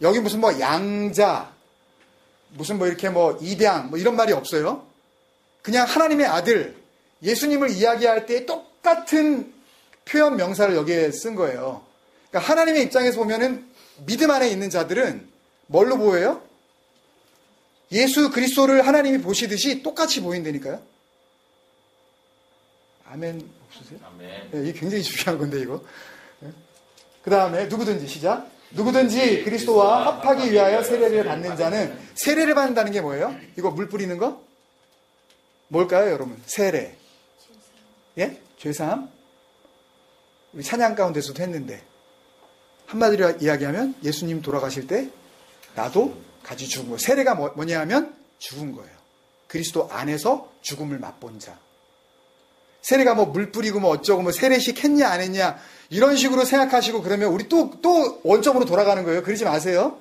여기 무슨 뭐 양자, 무슨 뭐 이렇게 뭐 입양, 뭐 이런 말이 없어요. 그냥 하나님의 아들, 예수님을 이야기할 때 똑같은 표현 명사를 여기에 쓴 거예요. 그러니까 하나님의 입장에서 보면은 믿음 안에 있는 자들은 뭘로 보여요? 예수 그리스도를 하나님이 보시듯이 똑같이 보인다니까요. 아멘 없으세요? 아멘. 네, 이게 굉장히 중요한 건데 이거. 네. 그 다음에 누구든지 시작. 누구든지 그리스도와 합하기 위하여 세례를 받는 자는, 세례를 받는다는 게 뭐예요? 이거 물 뿌리는 거? 뭘까요, 여러분? 세례. 예? 죄사함? 우리 찬양 가운데서도 했는데, 한마디로 이야기하면 예수님 돌아가실 때 나도 같이 죽은 거예요. 세례가 뭐냐 하면 죽은 거예요. 그리스도 안에서 죽음을 맛본 자. 세례가 뭐 물 뿌리고 뭐 어쩌고 뭐 세례식 했냐 안 했냐 이런 식으로 생각하시고 그러면 우리 또 원점으로 돌아가는 거예요. 그러지 마세요.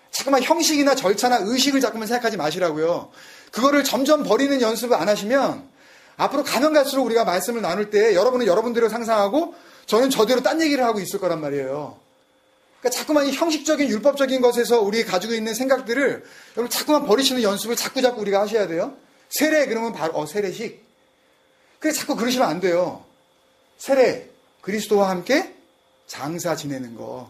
자꾸만 형식이나 절차나 의식을 자꾸만 생각하지 마시라고요. 그거를 점점 버리는 연습을 안 하시면 앞으로 가면 갈수록 우리가 말씀을 나눌 때 여러분은 여러분대로 상상하고 저는 저대로 딴 얘기를 하고 있을 거란 말이에요. 그러니까 자꾸만 이 형식적인 율법적인 것에서 우리 가지고 있는 생각들을 여러분 자꾸만 버리시는 연습을 자꾸 우리가 하셔야 돼요. 세례 그러면 바로 세례식. 그래 자꾸 그러시면 안 돼요. 세례 그리스도와 함께 장사 지내는 거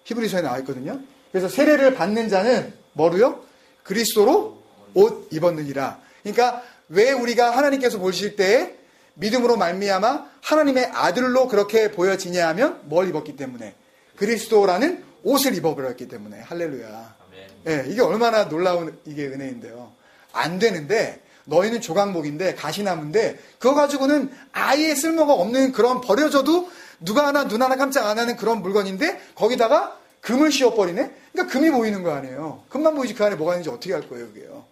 히브리서에 나와 있거든요. 그래서 세례를 받는 자는 뭐로요? 그리스도로 옷 입었느니라. 그러니까 왜 우리가 하나님께서 보실 때 믿음으로 말미암아 하나님의 아들로 그렇게 보여지냐 하면 뭘 입었기 때문에 그리스도라는 옷을 입어버렸기 때문에. 할렐루야. 예, 이게 얼마나 놀라운 이게 은혜인데요. 안 되는데 너희는 조각목인데 가시나무인데 그거 가지고는 아예 쓸모가 없는 그런 버려져도 누가 하나 눈 하나 깜짝 안 하는 그런 물건인데 거기다가 금을 씌워버리네? 그러니까 금이 보이는 거 아니에요. 금만 보이지 그 안에 뭐가 있는지 어떻게 알 거예요, 그게요.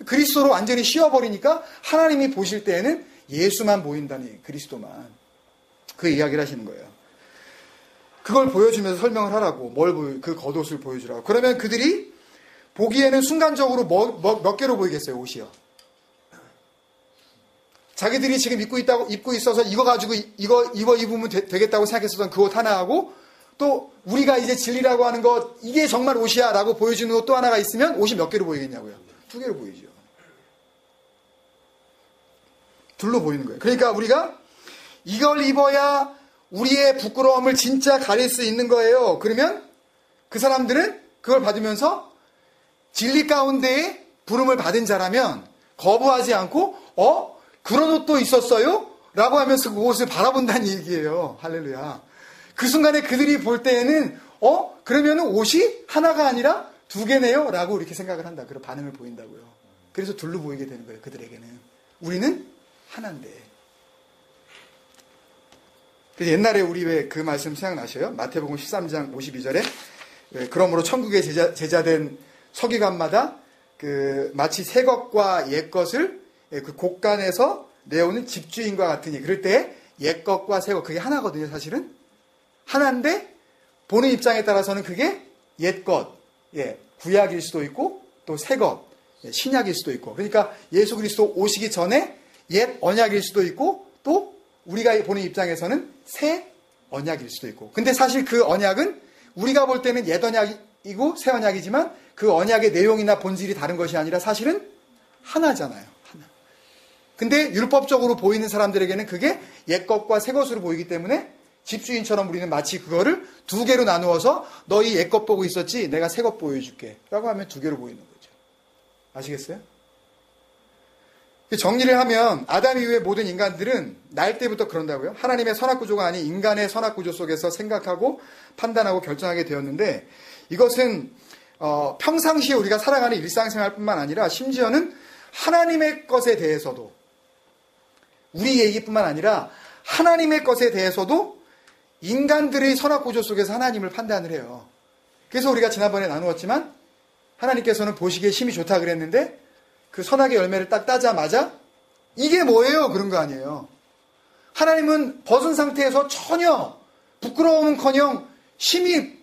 그리스도로 완전히 씌워버리니까 하나님이 보실 때에는 예수만 보인다니, 그리스도만. 그 이야기를 하시는 거예요. 그걸 보여주면서 설명을 하라고. 그 겉옷을 보여주라고. 그러면 그들이 보기에는 순간적으로 몇 개로 보이겠어요, 옷이요. 자기들이 지금 입고 있어서 이거 가지고 이거 입으면 되겠다고 생각했었던 그 옷 하나하고 또 우리가 이제 진리라고 하는 것 이게 정말 옷이야 라고 보여주는 옷 또 하나가 있으면 옷이 몇 개로 보이겠냐고요. 2개로 보이죠. 둘로 보이는 거예요. 그러니까 우리가 이걸 입어야 우리의 부끄러움을 진짜 가릴 수 있는 거예요. 그러면 그 사람들은 그걸 받으면서 진리 가운데에 부름을 받은 자라면 거부하지 않고 그런 옷도 있었어요? 라고 하면서 그 옷을 바라본다는 얘기예요. 할렐루야. 그 순간에 그들이 볼 때에는 그러면 옷이 하나가 아니라 2개네요? 라고 이렇게 생각을 한다. 그런 반응을 보인다고요. 그래서 둘로 보이게 되는 거예요. 그들에게는. 우리는 하나인데. 그래서 옛날에 우리 왜 그 말씀 생각나셔요? 마태복음 13장 52절에 그러므로 천국의 제자된 서기관마다 마치 새 것과 옛 것을 그 곳간에서 내오는 집주인과 같으니 그럴 때 옛 것과 새 것 그게 하나거든요. 사실은 하나인데 보는 입장에 따라서는 그게 옛 것, 구약일 수도 있고 또 새 것 신약일 수도 있고, 그러니까 예수 그리스도 오시기 전에 옛 언약일 수도 있고, 또 우리가 보는 입장에서는 새 언약일 수도 있고. 근데 사실 그 언약은 우리가 볼 때는 옛 언약이고 새 언약이지만 그 언약의 내용이나 본질이 다른 것이 아니라 사실은 하나잖아요. 하나. 근데 율법적으로 보이는 사람들에게는 그게 옛 것과 새 것으로 보이기 때문에 집주인처럼 우리는 마치 그거를 두 개로 나누어서 너희 옛 것 보고 있었지 내가 새 것 보여줄게 라고 하면 두 개로 보이는 거죠. 아시겠어요? 정리를 하면 아담 이후의 모든 인간들은 날 때부터 그런다고요. 하나님의 선악구조가 아닌 인간의 선악구조 속에서 생각하고 판단하고 결정하게 되었는데, 이것은 평상시에 우리가 살아가는 일상생활뿐만 아니라 심지어는 하나님의 것에 대해서도, 우리 얘기뿐만 아니라 하나님의 것에 대해서도 인간들의 선악구조 속에서 하나님을 판단을 해요. 그래서 우리가 지난번에 나누었지만 하나님께서는 보시기에 심히 좋다 그랬는데 그 선악의 열매를 딱 따자마자 이게 뭐예요? 그런 거 아니에요. 하나님은 벗은 상태에서 전혀 부끄러움은커녕 심히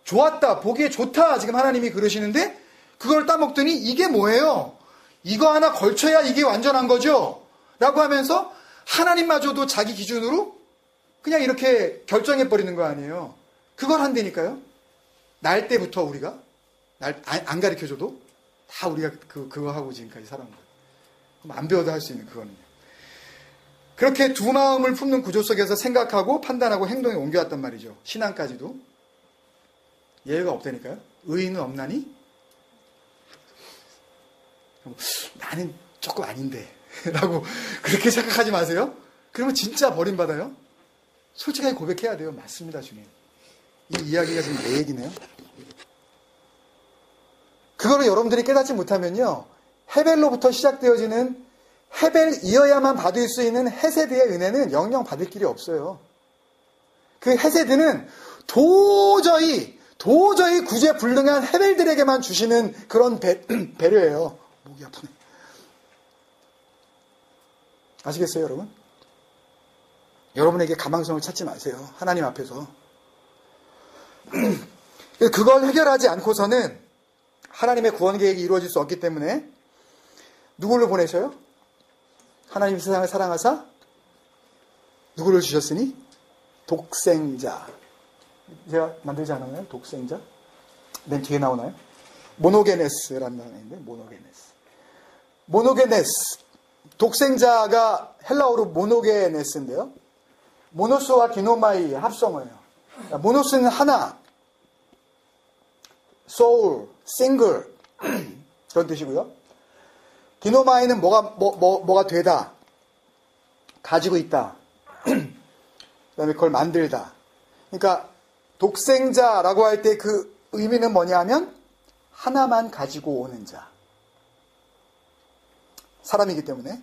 좋았다, 보기에 좋다 지금 하나님이 그러시는데 그걸 따먹더니 이게 뭐예요? 이거 하나 걸쳐야 이게 완전한 거죠? 라고 하면서 하나님마저도 자기 기준으로 그냥 이렇게 결정해버리는 거 아니에요. 그걸 한다니까요. 날 때부터 우리가 안 가르쳐줘도 다 우리가 그거 하고 지금까지 살아온 거예요. 그럼 안 배워도 할 수 있는 그거는요. 그렇게 두 마음을 품는 구조 속에서 생각하고 판단하고 행동에 옮겨왔단 말이죠. 신앙까지도. 예외가 없다니까요. 의인은 없나니? 나는 조금 아닌데 라고 그렇게 생각하지 마세요. 그러면 진짜 버림받아요. 솔직하게 고백해야 돼요. 맞습니다, 주님. 이 이야기가 지금 내 얘기네요. 그거를 여러분들이 깨닫지 못하면요, 헤벨로부터 시작되어지는 헤벨이어야만 받을 수 있는 헤세드의 은혜는 영영 받을 길이 없어요. 그 헤세드는 도저히 구제 불능한 헤벨들에게만 주시는 그런 배려예요. 목이 아프네. 아시겠어요, 여러분? 여러분에게 가망성을 찾지 마세요. 하나님 앞에서. 그걸 해결하지 않고서는 하나님의 구원 계획이 이루어질 수 없기 때문에 누구를 보내셔요? 하나님 세상을 사랑하사 누구를 주셨으니? 독생자. 제가 만들지 않았나요? 독생자? 맨 뒤에 나오나요? 모노게네스라는 단어인데, 모노게네스. 독생자가 헬라어로 모노게네스인데요. 모노스와 기노마이의 합성어예요. 모노스는 하나, soul, single 그런 뜻이고요. 기노마이는 뭐가 되다, 가지고 있다, 그다음에 그걸 만들다. 그러니까 독생자라고 할 때 그 의미는 뭐냐면 하나만 가지고 오는 자. 사람이기 때문에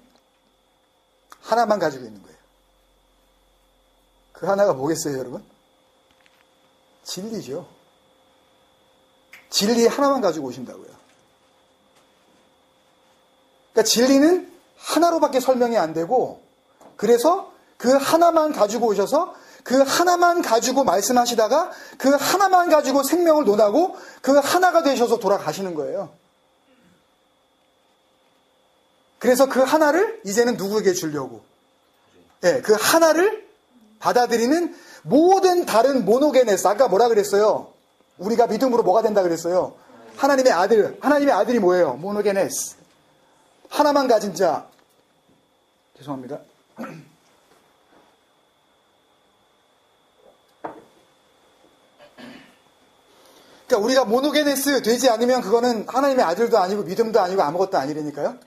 하나만 가지고 있는 거예요. 그 하나가 뭐겠어요, 여러분? 진리죠. 진리 하나만 가지고 오신다고요. 그러니까 진리는 하나로밖에 설명이 안 되고, 그래서 그 하나만 가지고 오셔서 그 하나만 가지고 말씀하시다가 그 하나만 가지고 생명을 논하고 그 하나가 되셔서 돌아가시는 거예요. 그래서 그 하나를 이제는 누구에게 주려고, 그 하나를 받아들이는 모든 다른 모노게네스. 아까 뭐라 그랬어요? 우리가 믿음으로 뭐가 된다 그랬어요? 하나님의 아들. 하나님의 아들이 뭐예요? 모노게네스. 하나만 가진 자. 죄송합니다. 그러니까 우리가 모노게네스 되지 않으면 그거는 하나님의 아들도 아니고 믿음도 아니고 아무것도 아니라니까요.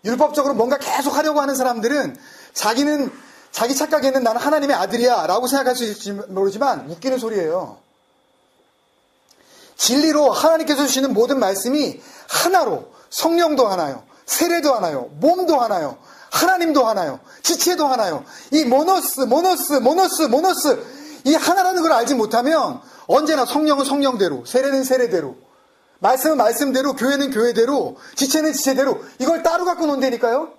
율법적으로 뭔가 계속 하려고 하는 사람들은 자기 착각에는 나는 하나님의 아들이야 라고 생각할 수 있을지 모르지만 웃기는 소리예요. 진리로 하나님께서 주시는 모든 말씀이 하나로, 성령도 하나요, 세례도 하나요, 몸도 하나요, 하나님도 하나요, 지체도 하나요. 이 모노스 이 하나라는 걸 알지 못하면 언제나 성령은 성령대로, 세례는 세례대로, 말씀은 말씀대로, 교회는 교회대로, 지체는 지체대로 이걸 따로 갖고 논다니까요.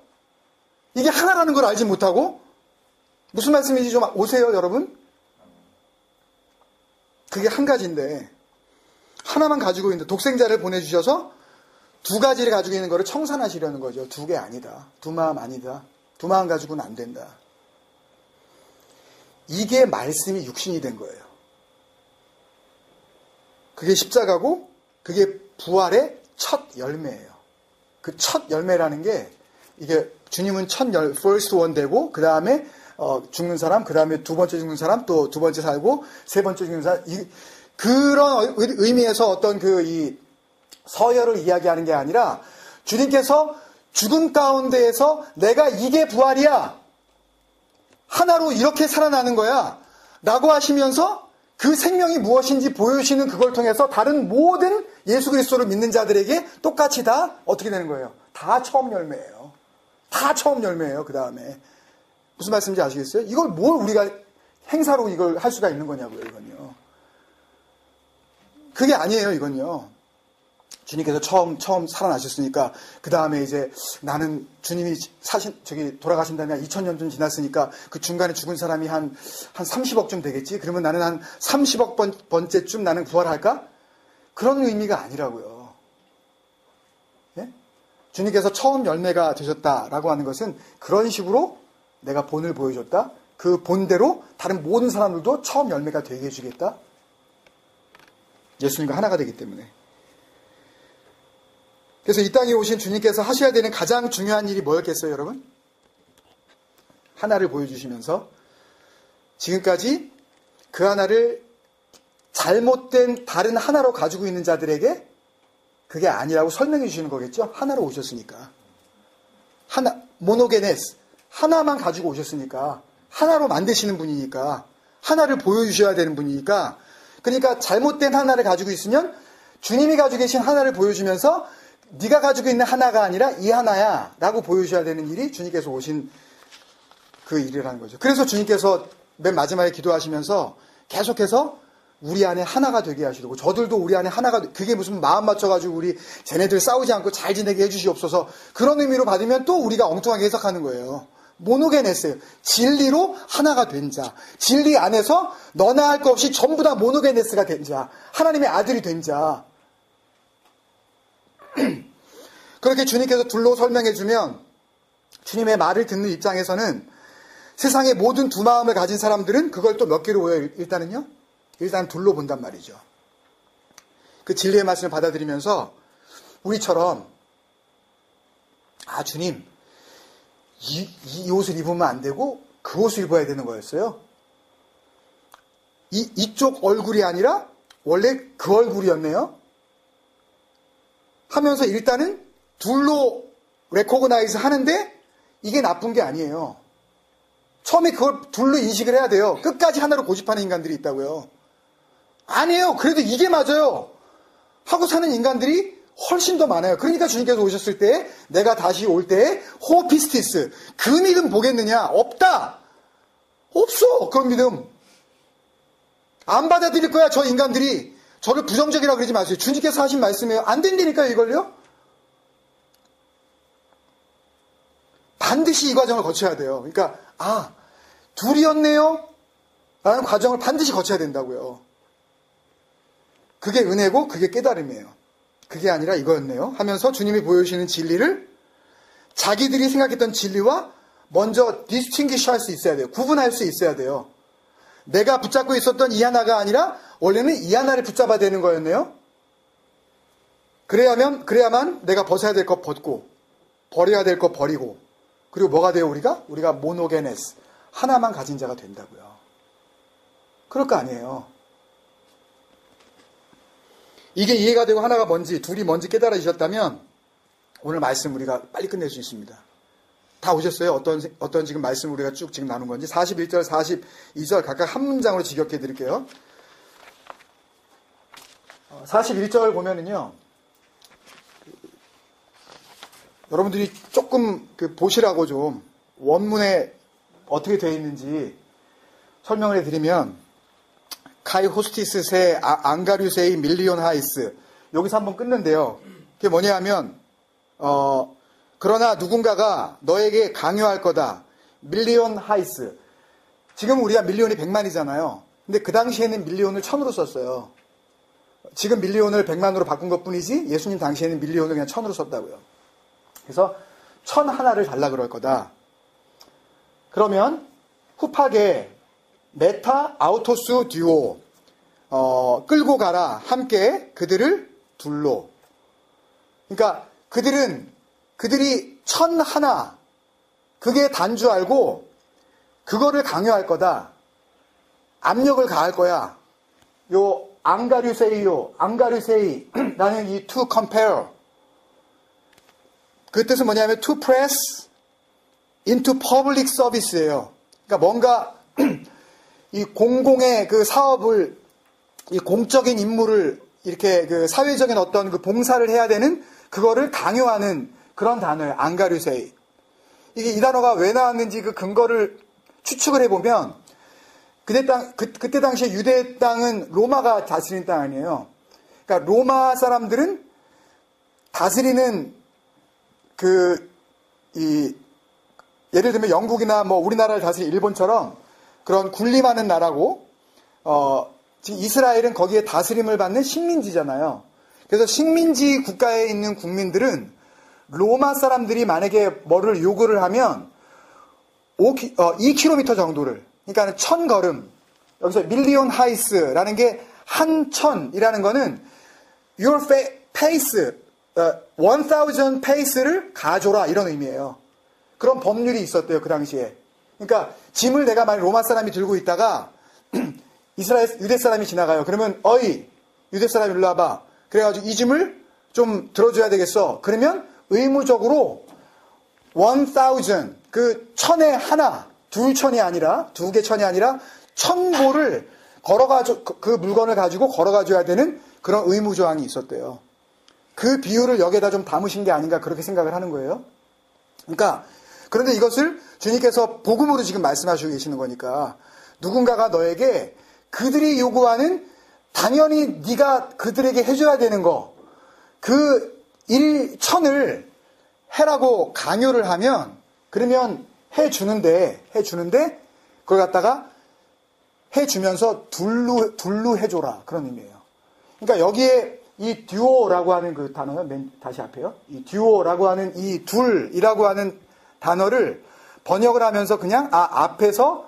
이게 하나라는 걸 알지 못하고. 무슨 말씀인지 좀 오세요, 여러분? 그게 한 가지인데 하나만 가지고 있는데 독생자를 보내주셔서 두 가지를 가지고 있는 거를 청산하시려는 거죠. 두 개 아니다. 두 마음 아니다. 두 마음 가지고는 안 된다. 이게 말씀이 육신이 된 거예요. 그게 십자가고 그게 부활의 첫 열매예요. 그 첫 열매라는 게 이게 주님은 first one 되고 그 다음에 죽는 사람, 그 다음에 두 번째 죽는 사람, 또 두 번째 살고 세 번째 죽는 사람, 그런 의미에서 어떤 이 서열을 이야기하는 게 아니라 주님께서 죽은 가운데에서 내가 이게 부활이야, 하나로 이렇게 살아나는 거야 라고 하시면서 그 생명이 무엇인지 보여주시는 그걸 통해서 다른 모든 예수 그리스도를 믿는 자들에게 똑같이 다 어떻게 되는 거예요? 다 처음 열매예요. 다 처음 열매예요. 그 다음에 무슨 말씀인지 아시겠어요? 이걸 뭘 우리가 행사로 이걸 할 수가 있는 거냐고요. 이건요. 그게 아니에요. 이건요. 주님께서 처음 살아나셨으니까 그 다음에 이제 나는 주님이 돌아가신 다음에 2000년 좀 지났으니까 그 중간에 죽은 사람이 한 30억쯤 되겠지. 그러면 나는 한 30억 번째쯤 나는 부활할까? 그런 의미가 아니라고요. 예? 주님께서 처음 열매가 되셨다라고 하는 것은 그런 식으로 내가 본을 보여줬다. 그 본대로 다른 모든 사람들도 처음 열매가 되게 해주겠다. 예수님과 하나가 되기 때문에. 그래서 이 땅에 오신 주님께서 하셔야 되는 가장 중요한 일이 뭐였겠어요, 여러분? 하나를 보여주시면서 지금까지 그 하나를 잘못된 다른 하나로 가지고 있는 자들에게 그게 아니라고 설명해 주시는 거겠죠? 하나로 오셨으니까. 하나, 모노게네스. 하나만 가지고 오셨으니까. 하나로 만드시는 분이니까. 하나를 보여주셔야 되는 분이니까. 그러니까 잘못된 하나를 가지고 있으면 주님이 가지고 계신 하나를 보여주면서 네가 가지고 있는 하나가 아니라 이 하나야 라고 보여주셔야 되는 일이 주님께서 오신 그 일이라는 거죠. 그래서 주님께서 맨 마지막에 기도하시면서 계속해서 우리 안에 하나가 되게 하시려고, 저들도 우리 안에 하나가, 그게 무슨 마음 맞춰가지고 우리 쟤네들 싸우지 않고 잘 지내게 해주시옵소서, 그런 의미로 받으면 또 우리가 엉뚱하게 해석하는 거예요. 모노게네스, 진리로 하나가 된 자, 진리 안에서 너나 할 것 없이 전부 다 모노게네스가 된 자, 하나님의 아들이 된 자. 그렇게 주님께서 둘로 설명해주면 주님의 말을 듣는 입장에서는 세상의 모든 두 마음을 가진 사람들은 그걸 또 몇 개로 보여요? 일단은요? 일단 둘로 본단 말이죠. 그 진리의 말씀을 받아들이면서 우리처럼 주님 이 옷을 입으면 안 되고 그 옷을 입어야 되는 거였어요. 이쪽 얼굴이 아니라 원래 그 얼굴이었네요. 하면서 일단은 둘로 레코그나이즈 하는데 이게 나쁜 게 아니에요. 처음에 그걸 둘로 인식을 해야 돼요. 끝까지 하나로 고집하는 인간들이 있다고요. 아니에요. 그래도 이게 맞아요. 하고 사는 인간들이 훨씬 더 많아요. 그러니까 주님께서 오셨을 때 내가 다시 올 때 호피스티스, 그 믿음 보겠느냐? 없다. 없어. 그런 믿음. 안 받아들일 거야. 저 인간들이. 저를 부정적이라고 그러지 마세요. 주님께서 하신 말씀이에요. 안 된다니까요. 이걸요. 반드시 이 과정을 거쳐야 돼요. 그러니까 둘이었네요 라는 과정을 반드시 거쳐야 된다고요. 그게 은혜고 그게 깨달음이에요. 그게 아니라 이거였네요 하면서 주님이 보여주시는 진리를 자기들이 생각했던 진리와 먼저 디스팅기시 할 수 있어야 돼요. 구분할 수 있어야 돼요. 내가 붙잡고 있었던 이 하나가 아니라 원래는 이 하나를 붙잡아야 되는 거였네요. 그래야만 내가 벗어야 될 것 벗고 버려야 될 것 버리고, 그리고 뭐가 돼요? 우리가 모노게네스, 하나만 가진 자가 된다고요. 그럴 거 아니에요. 이게 이해가 되고 하나가 뭔지, 둘이 뭔지 깨달아지셨다면 오늘 말씀 우리가 빨리 끝낼 수 있습니다. 다 오셨어요? 어떤 지금 말씀 우리가 쭉 지금 나눈 건지. 41절, 42절 각각 한 문장으로 직역해 드릴게요. 41절 보면은요, 여러분들이 조금 보시라고 좀 원문에 어떻게 되어 있는지 설명을 해드리면, 카이 호스티스세 앙가류세이 밀리온 하이스, 여기서 한번 끊는데요. 그게 뭐냐 하면 그러나 누군가가 너에게 강요할 거다. 밀리온 하이스. 지금 우리가 밀리온이 100만이잖아요. 근데 그 당시에는 밀리온을 1000으로 썼어요. 지금 밀리온을 100만으로 바꾼 것 뿐이지 예수님 당시에는 밀리온을 그냥 1000으로 썼다고요. 그래서 1000 하나를 달라 그럴 거다. 그러면 흡하게 메타 아우토스 듀오 끌고 가라 함께 그들을 둘로. 그러니까 그들이 1000 하나 그게 단 줄 알고 그거를 강요할 거다. 압력을 가할 거야. 요 앙가류세이 라는 이 to compare 그 뜻은 뭐냐면 to press into public service예요. 그러니까 뭔가 이 공공의 그 사업을 이 공적인 임무를 이렇게 그 사회적인 어떤 그 봉사를 해야 되는 그거를 강요하는 그런 단어예요. 앙가류세이. 이게 이 단어가 왜 나왔는지 그 근거를 추측을 해보면 그때 당시에 유대 땅은 로마가 다스리는 땅 아니에요. 그러니까 로마 사람들은 다스리는 예를 들면 영국이나 뭐 우리나라를 다스리는 일본처럼 그런 군림하는 나라고, 지금 이스라엘은 거기에 다스림을 받는 식민지잖아요. 그래서 식민지 국가에 있는 국민들은 로마 사람들이 만약에 뭐를 요구를 하면 2km 정도를, 그러니까 1000걸음, 여기서 밀리온 하이스라는 게 한 천이라는 거는 your pace, 1000 pace를 가줘라 이런 의미예요. 그런 법률이 있었대요, 그 당시에. 그러니까 짐을 내가 만약 로마 사람이 들고 있다가 유대 사람이 지나가요. 그러면 어이 유대 사람이 일로 와봐. 그래가지고 이 짐을 좀 들어줘야 되겠어. 그러면 의무적으로 1000, 그 천에 하나, 두 천이 아니라, 두 개 천이 아니라 1000보를 그 물건을 가지고 걸어가줘야 되는 그런 의무 조항이 있었대요. 그 비유를 여기에다 좀 담으신 게 아닌가 그렇게 생각을 하는 거예요. 그러니까 그런데 이것을 주님께서 복음으로 지금 말씀하시고 계시는 거니까 누군가가 너에게 그들이 요구하는 당연히 네가 그들에게 해줘야 되는 거, 그 1000을 해라고 강요를 하면 그러면 해주는데 그걸 갖다가 해주면서 둘로 해줘라 그런 의미예요. 그러니까 여기에 이 듀오라고 하는 그 단어요. 다시 앞에요. 이 듀오라고 하는 이 둘이라고 하는 단어를 번역을 하면서 그냥 앞에서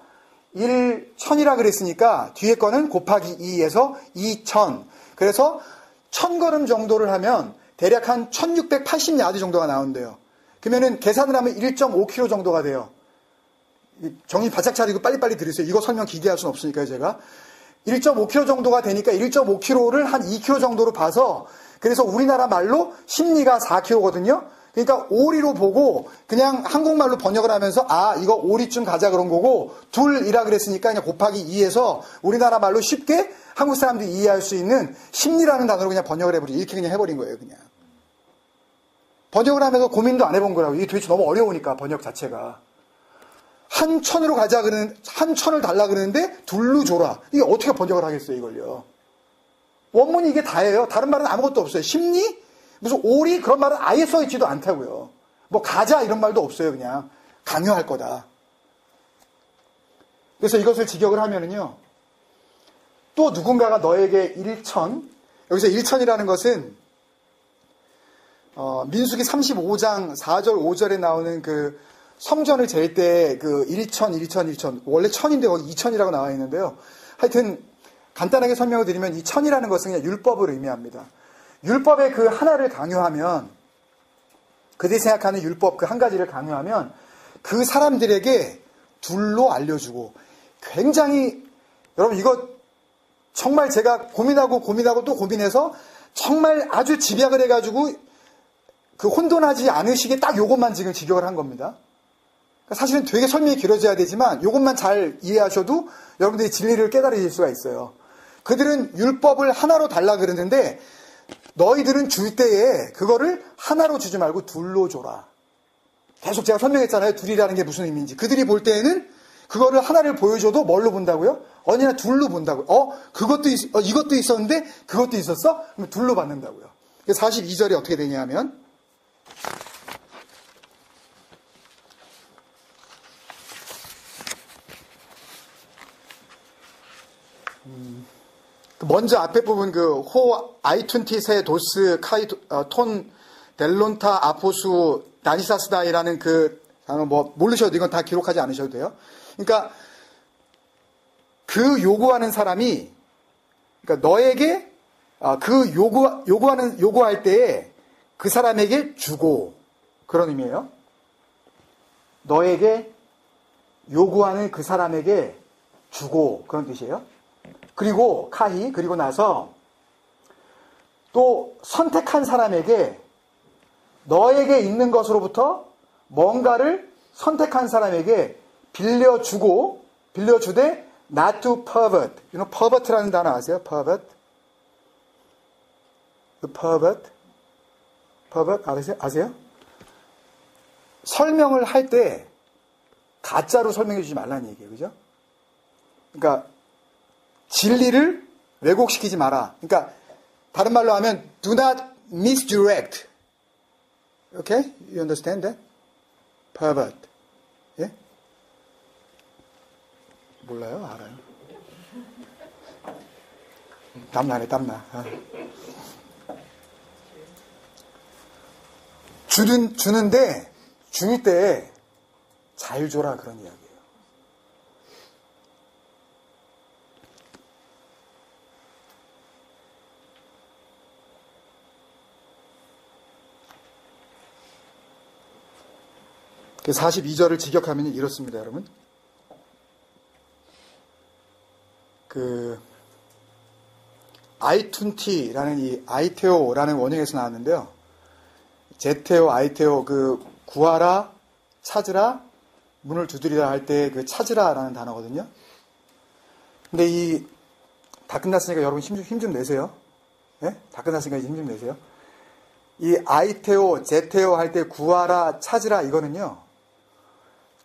1000이라 그랬으니까 뒤에 거는 곱하기 2에서 2000. 그래서 1000걸음 정도를 하면 대략 한 1680야드 정도가 나온대요. 그러면은 계산을 하면 1.5km 정도가 돼요. 정신 바짝 차리고 빨리빨리 들으세요. 이거 설명 길게 할 수는 없으니까요, 제가. 1.5km 정도가 되니까 1.5km를 한 2km 정도로 봐서, 그래서 우리나라 말로 심리가 4km거든요. 그러니까 오리로 보고 그냥 한국말로 번역을 하면서 이거 오리쯤 가자 그런 거고, 둘이라 그랬으니까 그냥 곱하기 2에서 우리나라 말로 쉽게 한국 사람들이 이해할 수 있는 심리라는 단어로 그냥 번역을 해버리죠. 이렇게 그냥 해버린 거예요, 그냥. 번역을 하면서 고민도 안 해본 거라고. 이게 도대체 너무 어려우니까, 번역 자체가. 한 천으로 가자 그러는, 한 천을 달라 그러는데 둘로 줘라. 이게 어떻게 번역을 하겠어요, 이걸요. 원문이 이게 다예요. 다른 말은 아무것도 없어요. 심리? 무슨 오리? 그런 말은 아예 써있지도 않다고요. 뭐 가자 이런 말도 없어요. 그냥 강요할 거다. 그래서 이것을 직역을 하면은요, 또 누군가가 너에게 1000, 여기서 1000이라는 것은 민수기 35장 4절 5절에 나오는 그 성전을 잴 때 그 1000 원래 1000인데 거기 2000이라고 나와 있는데요. 하여튼 간단하게 설명을 드리면 이 1000이라는 것은 그냥 율법을 의미합니다. 율법의 그 하나를 강요하면, 그들이 생각하는 율법 그 한 가지를 강요하면 그 사람들에게 둘로 알려주고, 굉장히, 여러분 이거 정말 제가 고민하고 또 고민해서 정말 아주 집약을 해가지고 그 혼돈하지 않으시게 딱 요것만 지금 직역을 한 겁니다. 사실은 되게 설명이 길어져야 되지만 요것만 잘 이해하셔도 여러분들이 진리를 깨달으실 수가 있어요. 그들은 율법을 하나로 달라 그러는데 너희들은 줄 때에 그거를 하나로 주지 말고 둘로 줘라. 계속 제가 설명했잖아요. 둘이라는 게 무슨 의미인지. 그들이 볼 때에는 그거를 하나를 보여줘도 뭘로 본다고요? 언니나 둘로 본다고요. 이것도 있었는데 그것도 있었어? 그럼 둘로 받는다고요. 42절이 어떻게 되냐 하면, 먼저 앞에 부분 호 아이툰티세 도스 카이 톤 델론타 아포수 나니사스다이라는 단어 모르셔도 이건 다 기록하지 않으셔도 돼요. 그러니까 그 요구하는 사람이 그러니까 너에게 요구할 때에 그 사람에게 주고 그런 의미예요. 너에게 요구하는 그 사람에게 주고 그런 뜻이에요. 그리고 그리고 나서 또 선택한 사람에게 너에게 있는 것으로부터 뭔가를 선택한 사람에게 빌려주되 not to pervert. pervert라는 단어 아세요? pervert 아세요? 설명을 할 때 가짜로 설명해 주지 말라는 얘기예요. 그죠? 그러니까 진리를 왜곡시키지 마라. 그러니까 다른 말로 하면 do not misdirect. Okay? You understand that? pervert. 예? 몰라요? 알아요? 땀나네, 땀나. 주는데 줄 때 잘 줘라 그런 이야기예요. 그 42절을 직역하면 이렇습니다, 여러분. 아이툰티라는 이 아이테오라는 원형에서 나왔는데요. 제테오, 아이테오, 구하라, 찾으라, 문을 두드리라 할 때 찾으라라는 단어거든요. 근데 다 끝났으니까 여러분 힘 좀 내세요. 예? 다 끝났으니까 힘 좀 내세요. 이 아이테오, 제테오 할 때 구하라, 찾으라 이거는요.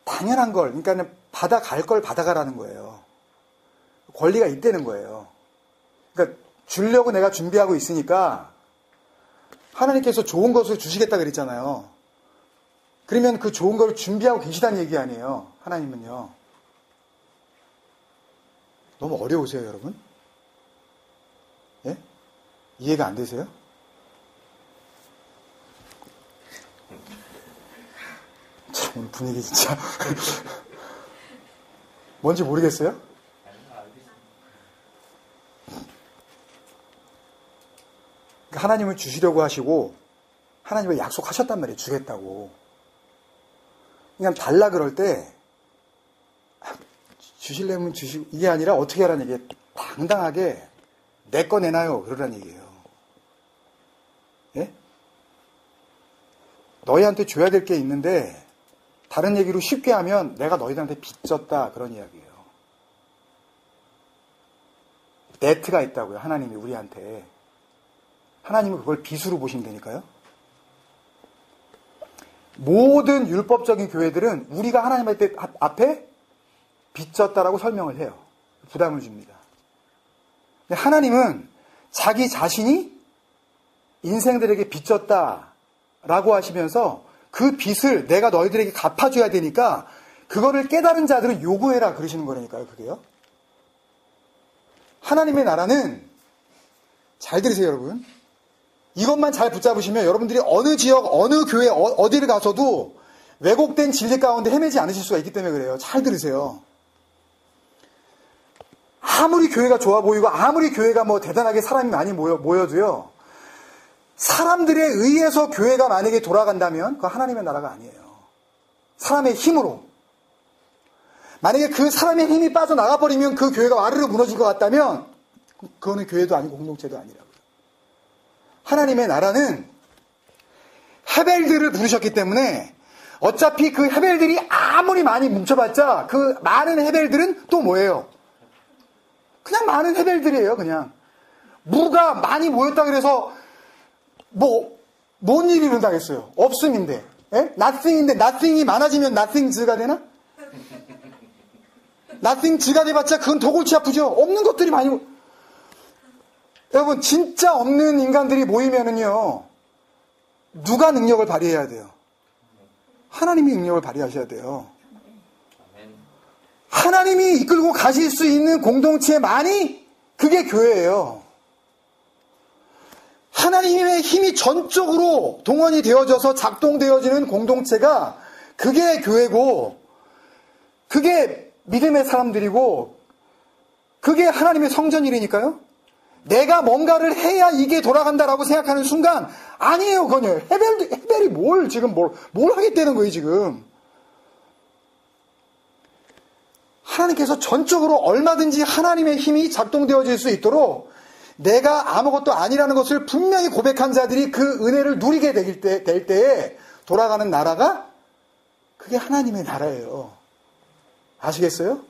당연한 걸, 그러니까 받아갈 걸 받아가라는 거예요. 권리가 있다는 거예요. 그러니까 주려고 내가 준비하고 있으니까 하나님께서 좋은 것을 주시겠다 그랬잖아요. 그러면 그 좋은 걸 준비하고 계시다는 얘기 아니에요. 하나님은요. 너무 어려우세요, 여러분? 예? 이해가 안 되세요? 참, 오늘 분위기 진짜. 뭔지 모르겠어요? 하나님은 주시려고 하시고, 하나님은 약속하셨단 말이에요. 주겠다고. 그냥 달라 그럴 때, 주실려면 주시고, 이게 아니라 어떻게 하라는 얘기예요. 당당하게, 내 거 내놔요. 그러라는 얘기예요. 예? 너희한테 줘야 될 게 있는데, 다른 얘기로 쉽게 하면 내가 너희들한테 빚졌다. 그런 이야기예요. 데트가 있다고요. 하나님이 우리한테. 하나님은 그걸 빚으로 보시면 되니까요. 모든 율법적인 교회들은 우리가 하나님 앞에 빚졌다라고 설명을 해요. 부담을 줍니다. 근데 하나님은 자기 자신이 인생들에게 빚졌다라고 하시면서 그 빚을 내가 너희들에게 갚아줘야 되니까 그거를 깨달은 자들은 요구해라 그러시는 거라니까요. 그게요. 하나님의 나라는 잘 들으세요, 여러분. 이것만 잘 붙잡으시면 여러분들이 어느 지역, 어느 교회, 어디를 가서도 왜곡된 진리 가운데 헤매지 않으실 수가 있기 때문에 그래요. 잘 들으세요. 아무리 교회가 좋아 보이고 아무리 교회가 대단하게 사람이 많이 모여도요. 사람들에 의해서 교회가 만약에 돌아간다면 그건 하나님의 나라가 아니에요. 사람의 힘으로. 만약에 그 사람의 힘이 빠져나가버리면 그 교회가 와르르 무너질 것 같다면 그거는 교회도 아니고 공동체도 아니라고요. 하나님의 나라는 헤벨들을 부르셨기 때문에 어차피 그 헤벨들이 아무리 많이 뭉쳐봤자 그 많은 헤벨들은 또 뭐예요? 그냥 많은 헤벨들이에요. 그냥 무가 많이 모였다 그래서 뭔 일이 일어나겠어요? 없음인데. 예? nothing인데 nothing이 많아지면 nothing즈가 되나? nothing즈가 돼봤자 그건 더 골치 아프죠? 없는 것들이 많이 여러분 진짜 없는 인간들이 모이면은요 누가 능력을 발휘해야 돼요? 하나님이 능력을 발휘하셔야 돼요. 하나님이 이끌고 가실 수 있는 공동체만이 그게 교회예요. 하나님의 힘이 전적으로 동원이 되어져서 작동되어지는 공동체가 그게 교회고, 그게 믿음의 사람들이고, 그게 하나님의 성전이라니까요. 내가 뭔가를 해야 이게 돌아간다라고 생각하는 순간 아니에요. 그거요. 헤벨이 뭘 하겠다는 거예요 지금. 하나님께서 전적으로 얼마든지 하나님의 힘이 작동되어질 수 있도록 내가 아무것도 아니라는 것을 분명히 고백한 자들이 그 은혜를 누리게 될 때에 돌아가는 나라가 그게 하나님의 나라예요. 아시겠어요?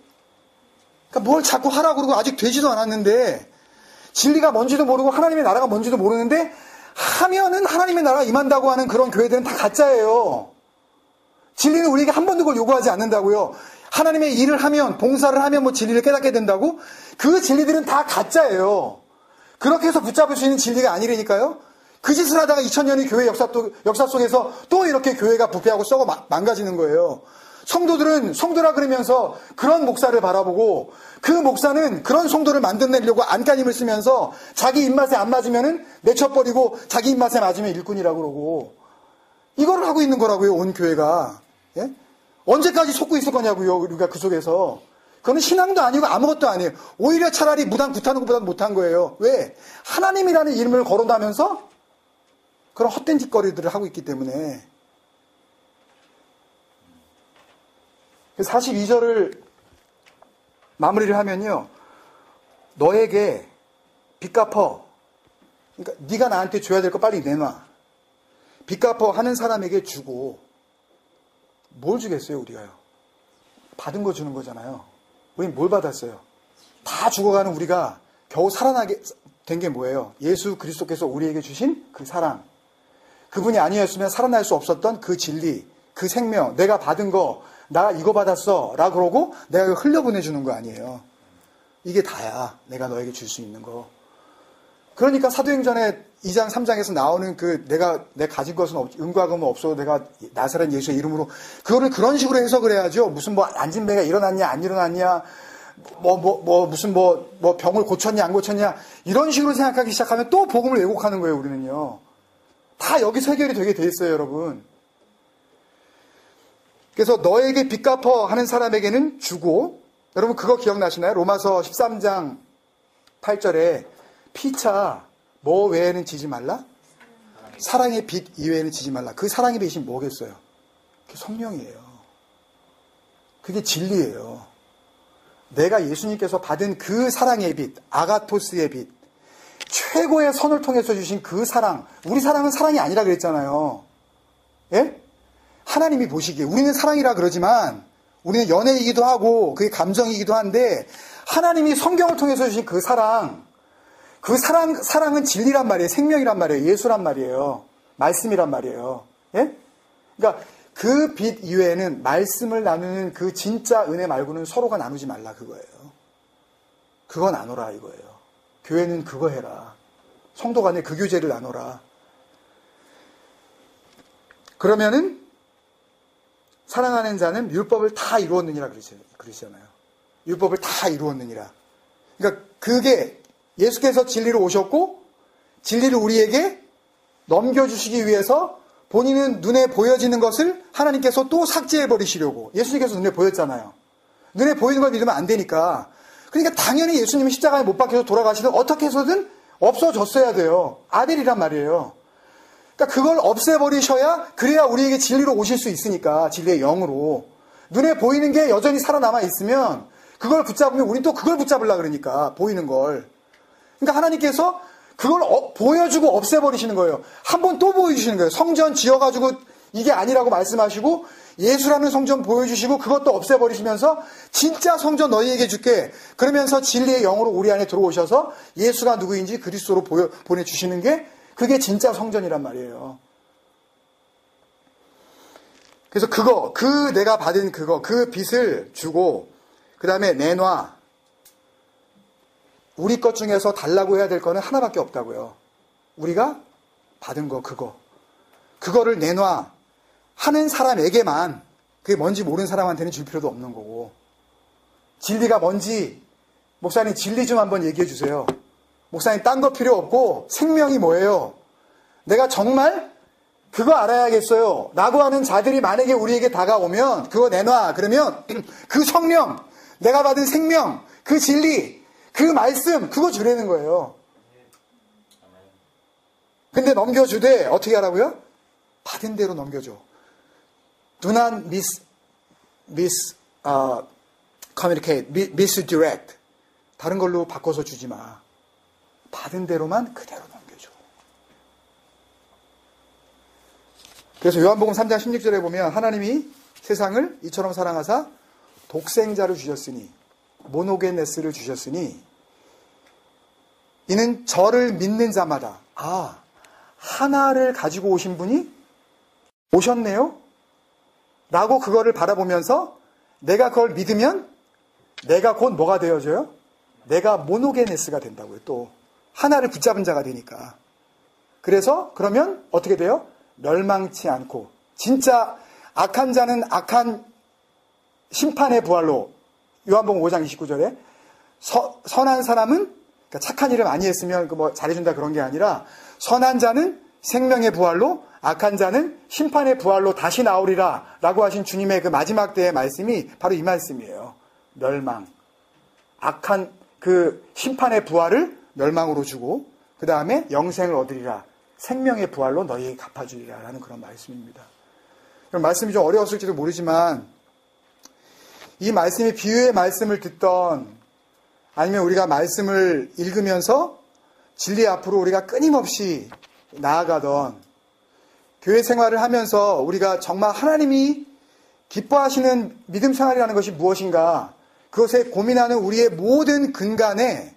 그러니까 뭘 자꾸 하라고 그러고 아직 되지도 않았는데, 진리가 뭔지도 모르고 하나님의 나라가 뭔지도 모르는데 하면은 하나님의 나라가 임한다고 하는 그런 교회들은 다 가짜예요. 진리는 우리에게 한 번도 그걸 요구하지 않는다고요. 하나님의 일을 하면, 봉사를 하면 뭐 진리를 깨닫게 된다고? 그 진리들은 다 가짜예요. 그렇게 해서 붙잡을 수 있는 진리가 아니라니까요. 그 짓을 하다가 2000년의 교회 역사 속에서 또 이렇게 교회가 부패하고 썩어 망가지는 거예요. 성도들은 성도라 그러면서 그런 목사를 바라보고, 그 목사는 그런 성도를 만들어내려고 안간힘을 쓰면서 자기 입맛에 안 맞으면은 내쳐버리고 자기 입맛에 맞으면 일꾼이라고 그러고, 이거를 하고 있는 거라고요. 온 교회가. 예? 언제까지 속고 있을 거냐고요. 우리가 그 속에서. 그거는 신앙도 아니고 아무것도 아니에요. 오히려 차라리 무당 굿하는 것보다 못한 거예요. 왜? 하나님이라는 이름을 거론하면서 그런 헛된 짓거리들을 하고 있기 때문에. 42절을 마무리를 하면요, 너에게 빚 갚어. 그러니까 네가 나한테 줘야 될 거 빨리 내놔. 빚 갚어 하는 사람에게 주고. 뭘 주겠어요 우리가요? 받은 거 주는 거잖아요. 우린 뭘 받았어요? 다 죽어가는 우리가 겨우 살아나게 된 게 뭐예요? 예수 그리스도께서 우리에게 주신 그 사랑. 그분이 아니었으면 살아날 수 없었던 그 진리, 그 생명, 내가 받은 거, 나 이거 받았어 라고 그러고 내가 흘려보내주는 거 아니에요. 이게 다야. 내가 너에게 줄 수 있는 거. 그러니까 사도행전에 2장 3장에서 나오는 그 내가 가진 것은 은과 금은 없어도 내가 나사렛 예수의 이름으로, 그거를 그런 식으로 해석을 해야죠. 무슨 뭐 안진배가 일어났냐 안 일어났냐, 무슨 병을 고쳤냐 안 고쳤냐, 이런 식으로 생각하기 시작하면 또 복음을 왜곡하는 거예요. 우리는요. 다 여기서 해결이 되게 돼 있어요, 여러분. 그래서 너에게 빚 갚어 하는 사람에게는 주고, 여러분 그거 기억나시나요? 로마서 13장 8절에 피차 뭐 외에는 지지 말라? 사랑의 빚 이외에는 지지 말라. 그 사랑의 빚이 뭐겠어요? 그게 성령이에요. 그게 진리예요. 내가 예수님께서 받은 그 사랑의 빚, 아가토스의 빚, 최고의 선을 통해서 주신 그 사랑. 우리 사랑은 사랑이 아니라 그랬잖아요. 예? 하나님이 보시기에 우리는 사랑이라 그러지만 우리는 연애이기도 하고 그게 감정이기도 한데, 하나님이 성경을 통해서 주신 그 사랑, 그 사랑은 진리란 말이에요. 생명이란 말이에요. 예수란 말이에요. 말씀이란 말이에요. 예? 그러니까 그 빛 이외에는 말씀을 나누는 그 진짜 은혜 말고는 서로가 나누지 말라 그거예요. 그거 나눠라 이거예요. 교회는 그거 해라. 성도 간에 그 교제를 나눠라. 그러면은 사랑하는 자는 율법을 다 이루었느니라 그러시잖아요. 율법을 다 이루었느니라. 그러니까 그게 예수께서 진리로 오셨고 진리를 우리에게 넘겨주시기 위해서 본인은 눈에 보여지는 것을 하나님께서 또 삭제해버리시려고. 예수님께서 눈에 보였잖아요. 눈에 보이는 걸 믿으면 안 되니까. 그러니까 당연히 예수님이 십자가에 못 박혀서 돌아가시든 어떻게 해서든 없어졌어야 돼요. 아벨이란 말이에요. 그러니까 그걸 없애버리셔야, 그래야 우리에게 진리로 오실 수 있으니까, 진리의 영으로. 눈에 보이는 게 여전히 살아남아 있으면 그걸 붙잡으면 우린 또 그걸 붙잡으려고 그러니까, 보이는 걸. 그러니까 하나님께서 그걸 보여주고 없애버리시는 거예요. 한 번 또 보여주시는 거예요. 성전 지어가지고 이게 아니라고 말씀하시고 예수라는 성전 보여주시고 그것도 없애버리시면서 진짜 성전 너희에게 줄게. 그러면서 진리의 영으로 우리 안에 들어오셔서 예수가 누구인지 그리스도로 보내주시는 게, 그게 진짜 성전이란 말이에요. 그래서 내가 받은 그 빚을 주고, 그 다음에 내놔. 우리 것 중에서 달라고 해야 될 거는 하나밖에 없다고요. 우리가 받은 그거를 내놔 하는 사람에게만, 그게 뭔지 모르는 사람한테는 줄 필요도 없는 거고, 진리가 뭔지 목사님 진리 좀 한번 얘기해 주세요. 목사님 딴 거 필요 없고 생명이 뭐예요? 내가 정말 그거 알아야겠어요 라고 하는 자들이 만약에 우리에게 다가오면 그거 내놔. 그러면 그 성령, 내가 받은 생명, 그 진리, 그 말씀 그거 주려는 거예요. 근데 넘겨주되 어떻게 하라고요? 받은 대로 넘겨줘. Do not communicate, misdirect. 다른 걸로 바꿔서 주지 마. 받은 대로만 그대로 넘겨줘. 그래서 요한복음 3장 16절에 보면 하나님이 세상을 이처럼 사랑하사 독생자를 주셨으니 모노게네스를 주셨으니 이는 저를 믿는 자마다 하나를 가지고 오신 분이 오셨네요? 라고 그거를 바라보면서 내가 그걸 믿으면 내가 곧 뭐가 되어져요? 내가 모노게네스가 된다고요. 또 하나를 붙잡은 자가 되니까. 그래서 그러면 어떻게 돼요? 멸망치 않고 진짜 악한 자는 악한 심판의 부활로 요한복음 5장 29절에 선한 사람은 그러니까 착한 일을 많이 했으면 뭐 잘해준다 그런 게 아니라 선한 자는 생명의 부활로 악한 자는 심판의 부활로 다시 나오리라 라고 하신 주님의 그 마지막 때의 말씀이 바로 이 말씀이에요. 멸망. 악한 그 심판의 부활을 멸망으로 주고 그 다음에 영생을 얻으리라. 생명의 부활로 너희에게 갚아주리라 라는 그런 말씀입니다. 그럼 말씀이 좀 어려웠을지도 모르지만 이 말씀이 비유의 말씀을 듣던 아니면 우리가 말씀을 읽으면서 진리 앞으로 우리가 끊임없이 나아가던 교회 생활을 하면서 우리가 정말 하나님이 기뻐하시는 믿음 생활이라는 것이 무엇인가 그것에 고민하는 우리의 모든 근간에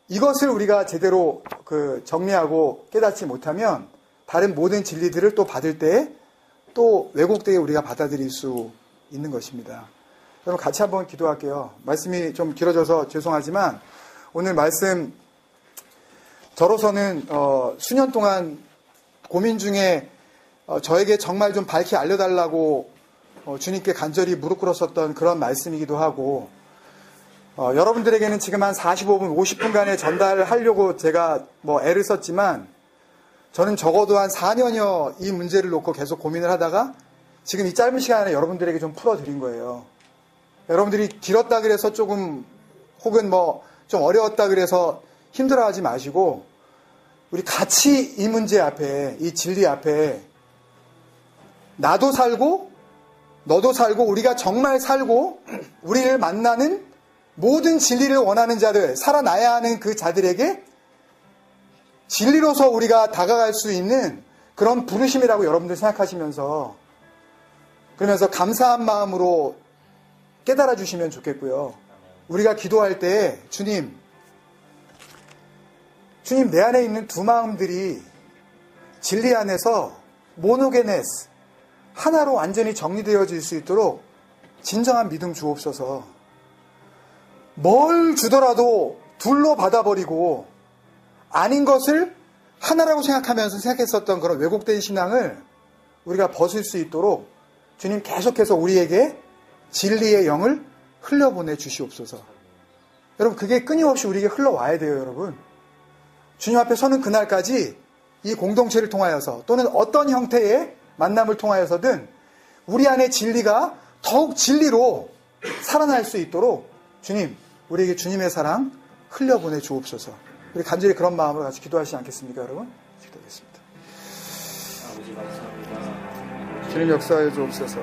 이것을 우리가 제대로 정리하고 깨닫지 못하면 다른 모든 진리들을 또 받을 때에 또 왜곡되게 우리가 받아들일 수 있는 것입니다. 여러분 같이 한번 기도할게요. 말씀이 좀 길어져서 죄송하지만 오늘 말씀 저로서는 수년 동안 고민 중에 저에게 정말 좀 밝히 알려달라고 주님께 간절히 무릎 꿇었었던 그런 말씀이기도 하고 여러분들에게는 지금 한 45분, 50분간의 전달하려고 제가 애를 썼지만 저는 적어도 한 4년여 이 문제를 놓고 계속 고민을 하다가 지금 이 짧은 시간에 여러분들에게 좀 풀어드린 거예요. 여러분들이 길었다 그래서 조금 혹은 좀 어려웠다 그래서 힘들어하지 마시고 우리 같이 이 문제 앞에 이 진리 앞에 나도 살고 너도 살고 우리가 정말 살고 우리를 만나는 모든 진리를 원하는 자들 살아나야 하는 그 자들에게 진리로서 우리가 다가갈 수 있는 그런 부르심이라고 여러분들 생각하시면서 그러면서 감사한 마음으로 깨달아 주시면 좋겠고요. 우리가 기도할 때 주님 내 안에 있는 두 마음들이 진리 안에서 모노게네스 하나로 완전히 정리되어질 수 있도록 진정한 믿음 주옵소서. 뭘 주더라도 둘로 받아버리고 아닌 것을 하나라고 생각하면서 생각했었던 그런 왜곡된 신앙을 우리가 벗을 수 있도록 주님 계속해서 우리에게 진리의 영을 흘려보내 주시옵소서. 여러분 그게 끊임없이 우리에게 흘러와야 돼요. 여러분 주님 앞에 서는 그날까지 이 공동체를 통하여서 또는 어떤 형태의 만남을 통하여서든 우리 안에 진리가 더욱 진리로 살아날 수 있도록 주님 우리에게 주님의 사랑 흘려보내 주옵소서. 우리 간절히 그런 마음으로 같이 기도하시지 않겠습니까 여러분? 기도하겠습니다. 주님 역사해 주옵소서.